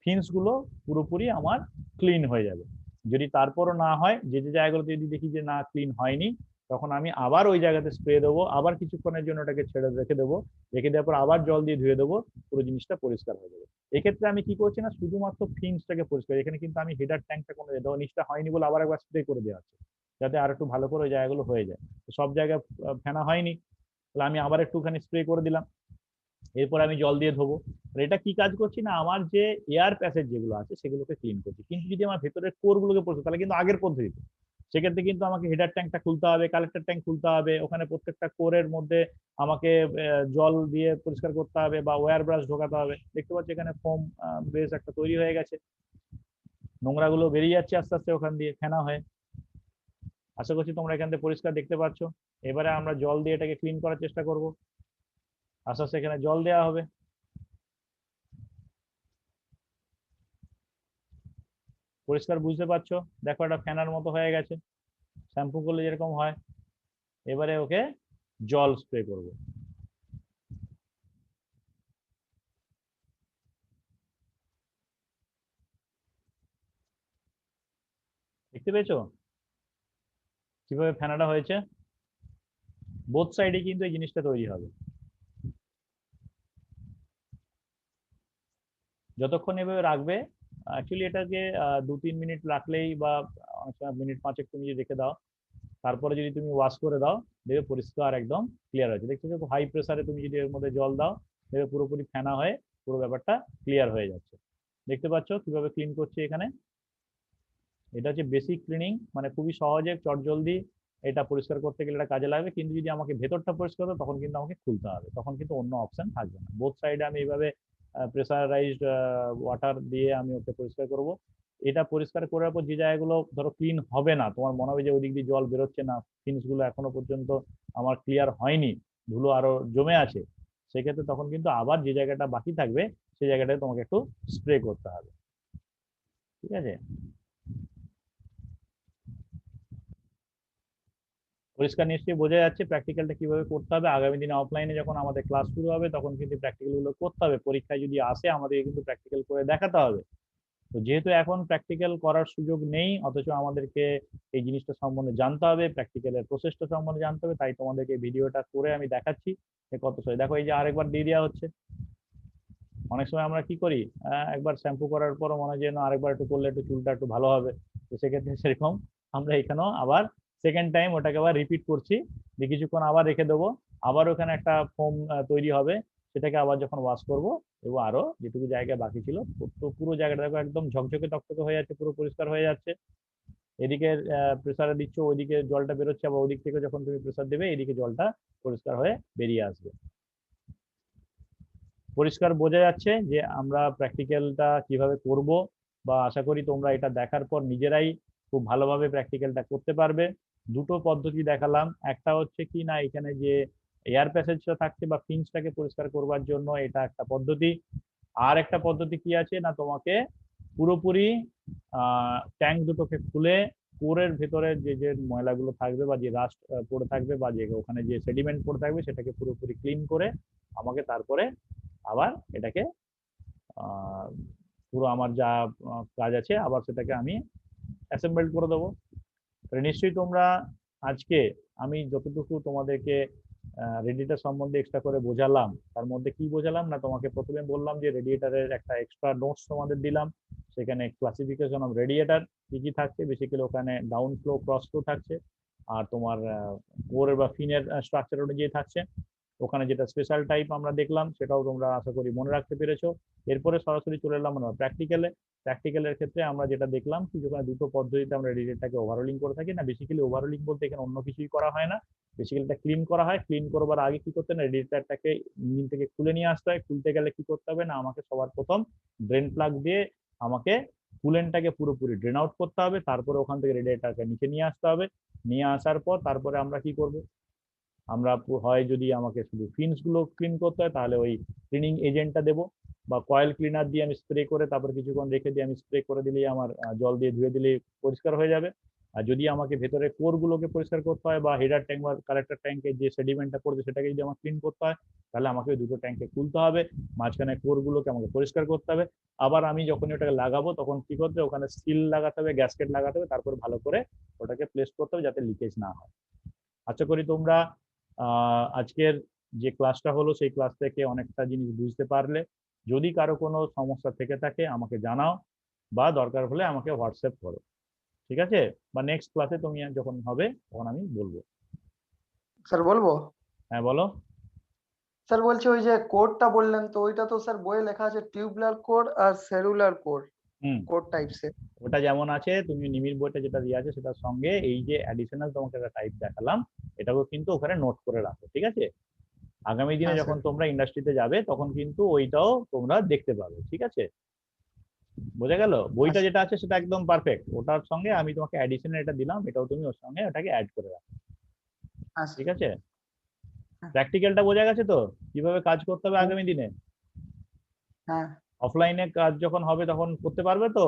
ফিন্স গুলো পুরোপুরি আমার ক্লিন হয়ে যাবে। যদি তারপরও না হয়, যে যে জায়গাগুলোতে যদি দেখি যে না ক্লিন হয়নি, তখন আমি আবার ওই জায়গাতে স্প্রে দেবো, আবার কিছুক্ষণের জন্য ওটাকে ছেড়ে রেখে দেবো, রেখে দেওয়ার পর আবার জল দিয়ে ধুয়ে দেবো, পুরো জিনিসটা পরিষ্কার হয়ে যাবে। এক্ষেত্রে আমি কি করছি না, শুধুমাত্র ফিন্সটাকে পরিষ্কার, এখানে কিন্তু আমি হেডার ট্যাঙ্কটা কোনো জিনিসটা হয়নি বলে আবার একবার স্প্রে করে দেওয়া হচ্ছে, যাতে আর একটু ভালো করে ওই জায়গাগুলো হয়ে যায়। সব জায়গায় ফেনা হয়নি, তাহলে আমি আবার একটুখানি স্প্রে করে দিলাম, এরপর আমি জল দিয়ে ধোবো। এটা কি কাজ করছি না, আমার যে এয়ার প্যাসেজ যেগুলো আছে সেগুলোকে ক্লিন করছি। কিন্তু যদি আমার ভেতরের কোর গুলোকে পড়ছে, তাহলে কিন্তু আগের পদ্ধতিতে, সেক্ষেত্রে কিন্তু আমাকে হেডার ট্যাঙ্কটা খুলতে হবে, কালেক্টর ট্যাঙ্ক খুলতে হবে, ওখানে প্রত্যেকটা কোরের মধ্যে আমাকে জল দিয়ে পরিষ্কার করতে হবে বা ওয়্যার ব্রাশ ঢোকাতে হবে। দেখতে পাচ্ছি এখানে ফোম বেস একটা তৈরি হয়ে গেছে, নোংরাগুলো বেরিয়ে যাচ্ছে আস্তে আস্তে ওখান দিয়ে ফেনা হয়ে। আশা করছি তোমরা এখান থেকে পরিষ্কার দেখতে পাচ্ছ। এবারে আমরা জল দিয়ে এটাকে ক্লিন করার চেষ্টা করব। আস্তে আস্তে এখানে জল দেওয়া হবে। পরিষ্কার বুঝতে পারছো? দেখো এটা ফেনার মতো হয়ে গেছে, শ্যাম্পু করলে যেরকম হয়। এবারে ওকে জল স্প্রে করব। দেখতে পেয়েছো কিভাবে ফেনাটা হয়েছে? বোথ সাইডে কিন্তু এই জিনিসটা তৈরি হবে। যতক্ষণ এভাবে রাখবে, অ্যাকচুয়ালি এটাকে 2-3 মিনিট রাখলেই বা অনেক সময় মিনিট 5 তুমি যদি রেখে দাও, তারপরে যদি তুমি ওয়াশ করে দাও, দেখবে পরিষ্কার একদম ক্লিয়ার হয়েছে। দেখছো হাই প্রেসারে তুমি যদি এর মধ্যে জল দাও, দেখবে পুরোপুরি ফেনা হয়ে পুরো ব্যাপারটা ক্লিয়ার হয়ে যাচ্ছে। দেখতে পাচ্ছ কিভাবে ক্লিন করছি এখানে? এটা হচ্ছে বেসিক ক্লিনিং, মানে খুবই সহজে চটজলদি এটা পরিষ্কার করতে গেলে এটা কাজে লাগবে। কিন্তু যদি আমাকে ভেতরটা পরিষ্কার করতে, তখন কিন্তু আমাকে খুলতে হবে, তখন কিন্তু অন্য অপশন থাকবে না। বোথ সাইডে আমি এইভাবে প্রেসারাইজড ওয়াটার দিয়ে আমি ওকে পরিষ্কার করব। এটা পরিষ্কার করার পর যে জায়গাগুলো ধরো ক্লিন হবে না, তোমার মনে হবে যে ওই দিক দিয়ে জল বেরোচ্ছে না, জিনিসগুলো এখনো পর্যন্ত আমার ক্লিয়ার হয়নি, ধুলো আরো জমে আছে, সেক্ষেত্রে তখন কিন্তু আবার যে জায়গাটা বাকি থাকবে সেই জায়গাটায় তোমাকে একটু স্প্রে করতে হবে। ঠিক আছে? পরিষ্কার নিশ্চয়ই বোঝা যাচ্ছে প্র্যাকটিক্যালটা কিভাবে করতে হবে। আগামী দিনে অফলাইনে যখন আমাদের ক্লাস শুরু হবে, তখন কিন্তু প্র্যাকটিক্যাল গুলো করতে হবে। পরীক্ষায় যদি আসে, আমাদের কিন্তু প্র্যাকটিক্যাল করে দেখাতে হবে। তো যেহেতু এখন প্র্যাকটিক্যাল করার সুযোগ নেই, অথচ আমাদেরকে এই জিনিসটা সম্বন্ধে জানতে হবে, প্র্যাকটিক্যালের প্রসেসটা সম্বন্ধে জানতে হবে, তাই তোমাদেরকে ভিডিওটা করে আমি দেখাচ্ছি যে কত সময়। দেখো এই যে আরেকবার দিয়ে দেওয়া হচ্ছে। অনেক সময় আমরা কি করি, একবার শ্যাম্পু করার পরও মনে হয় যে না আরেকবার একটু করলে একটু চুলটা একটু ভালো হবে। তো সেক্ষেত্রে সেরকম আমরা এখানেও আবার সেকেন্ড টাইম ওটাকে আবার রিপিট করছি, যে কিছুক্ষণ আবার রেখে দেবো, আবার ওখানে একটা ফোম তৈরি হবে, সেটাকে আবার যখন ওয়াশ করব, এবং আরো যেটুকু জায়গা বাকি ছিল, তো পুরো জায়গাটা দেখো একদম ঝকঝকে তকতকে হয়ে যাচ্ছে, পুরো পরিষ্কার হয়ে যাচ্ছে। এদিকে প্রেসারে দিচ্ছ, ওইদিকে জলটা বেরোচ্ছে, আবার ওদিক থেকে যখন তুমি প্রেসার দেবে, এদিকে জলটা পরিষ্কার হয়ে বেরিয়ে আসবে। পরিষ্কার বোঝা যাচ্ছে যে আমরা প্র্যাকটিক্যালটা কিভাবে করব, বা আশা করি তোমরা এটা দেখার পর নিজেরাই খুব ভালোভাবে প্র্যাকটিক্যালটা করতে পারবে। দুটো পদ্ধতি দেখালাম, একটা হচ্ছে কি না এখানে যে এয়ার প্যাসেজটা থাকছে বা ফিন্সটাকে পরিষ্কার করবার জন্য, এটা একটা পদ্ধতি। আর একটা পদ্ধতি কি আছে না, তোমাকে পুরোপুরি ট্যাঙ্ক দুটোকে খুলে কোরের ভেতরে যে যে ময়লাগুলো থাকবে বা যে রাস্ট পড়ে থাকবে বা যে ওখানে যে সেডিমেন্ট পড়ে থাকবে, সেটাকে পুরোপুরি ক্লিন করে আমাকে তারপরে আবার এটাকে আহ, পুরো আমার যা কাজ আছে আবার সেটাকে আমি অ্যাসেম্বল করে দেবো। নিশ্চয়ই তোমরা আজকে আমি যতটুকু তোমাদেরকে রেডিয়েটার সম্বন্ধে এক্সট্রা করে বোঝালাম, তার মধ্যে কি বোঝালাম না, তোমাকে প্রথমে বললাম যে রেডিয়েটারের একটা এক্সট্রা নোটস তোমাদের দিলাম। সেখানে ক্লাসিফিকেশন অফ রেডিয়েটার কি কি থাকছে, বেসিক্যালি ওখানে ডাউন ফ্লো, ক্রস ফ্লো থাকছে, আর তোমার কোর বা ফিনের স্ট্রাকচার অনুযায়ী থাকছে। ওখানে যেটা স্পেশাল টাইপ আমরা দেখলাম, সেটাও তোমরা আশা করি মনে রাখতে পেরেছো। এরপরে সরাসরি চলে এলাম আমরা প্র্যাকটিক্যালে। প্র্যাকটিক্যালের ক্ষেত্রে আমরা যেটা দেখলাম কি, যেখানে দুটো পদ্ধতিতে আমরা রেডিয়েটারকে ওভারহোলিং করে থাকি, না বেসিক্যালি ওভারহোলিং বলতে এখানে অন্য কিছুই করা হয় না, বেসিক্যালি এটা ক্লিন করা হয়। ক্লিন করবার আগে কি করতে না, রেডিয়েটারটাকে ইঞ্জিন থেকে খুলে নিয়ে আসতে হয়। খুলতে গেলে কি করতে হবে না, আমাকে সবার প্রথম ড্রেন প্লাগ দিয়ে আমাকে কুলেন্টটাকে পুরোপুরি ড্রেন আউট করতে হবে, তারপরে ওখান থেকে রেডিয়েটারকে নিচে নিয়ে আসতে হবে। নিয়ে আসার পর তারপরে আমরা কি করব, আমরা হয় যদি আমাকে শুধু ফিন্স গুলো ক্লিন করতে হয়, তাহলে ওই ক্লিনিং এজেন্টটা দেবো। বা কয়েল ক্লিনার দিয়ে আমি স্প্রে করে তারপর কিছুক্ষণ রেখে দিয়ে আমি স্প্রে করে দিলেই আমার জল দিয়ে ধুয়ে দিলেই পরিষ্কার হয়ে যাবে। আর যদি আমাকে ভেতরে কোর গুলোকে পরিষ্কার করতে হয় বা হেডার ট্যাঙ্ক বা কালেক্টর ট্যাঙ্কে যে সেডিমেন্টটা পড়বে সেটাকে যদি আমার ক্লিন করতে হয়, তাহলে আমাকে ওই দুটো ট্যাঙ্কে খুলতে হবে, মাঝখানে কোর গুলোকে আমাকে পরিষ্কার করতে হবে। আবার আমি যখন ওটাকে লাগাবো তখন কি করতে হবে, ওখানে সিল লাগাতে হবে, গ্যাসকেট লাগাতে হবে, তারপর ভালো করে ওটাকে প্লেস করতে হবে যাতে লিকেজ না হয়। আশা করি তোমরা আজকের যে ক্লাসটা হলো সেই ক্লাস থেকে অনেকটা জিনিস বুঝতে পারলে। যদি কারো কোনো সমস্যা থেকে থাকে আমাকে জানাও, বা দরকার হলে আমাকে হোয়াটসঅ্যাপ করো, ঠিক আছে? বা নেক্সট ক্লাসে তুমি যখন হবে তখন আমি বলবো। স্যার বলবো? হ্যাঁ বলো। স্যার বলছি ওই যে কোডটা বললেন তো ওইটা তো স্যার বইয়ে লেখা আছে টিউবুলার কোড আর সেলুলার কোড, হুম। কোড টাইপস এর। ওটা যেমন আছে, তুমি নিমির বইটা যেটা দিয়ে আছে সেটার সঙ্গে এই যে অ্যাডিশনাল তোমাকে একটা টাইপ দেখালাম, এটাকেও কিন্তু ওখানে নোট করে রাখো, ঠিক আছে? আগামী দিনে হ্যাঁ যখন স্যার। তোমরা ইন্ডাস্ট্রিতে যাবে তখন কিন্তু ওইটাও তোমরা দেখতে পাবে, ঠিক আছে? বোঝা গেল? বইটা আচ্ছা। যেটা আছে সেটা একদম পারফেক্ট, ওটার সঙ্গে আমি তোমাকে অ্যাডিশনাল এটা দিলাম, এটাও তুমি ওর সঙ্গে ওটাকে অ্যাড করে রাখো, আচ্ছা। ঠিক আছে? হ্যাঁ। প্র্যাকটিক্যালটা বোঝা গেছে তো, কিভাবে কাজ করতে হবে হুম, আগামী দিনে? হ্যাঁ। অফলাইনে কাজ যখন হবে তখন করতে পারবে তো?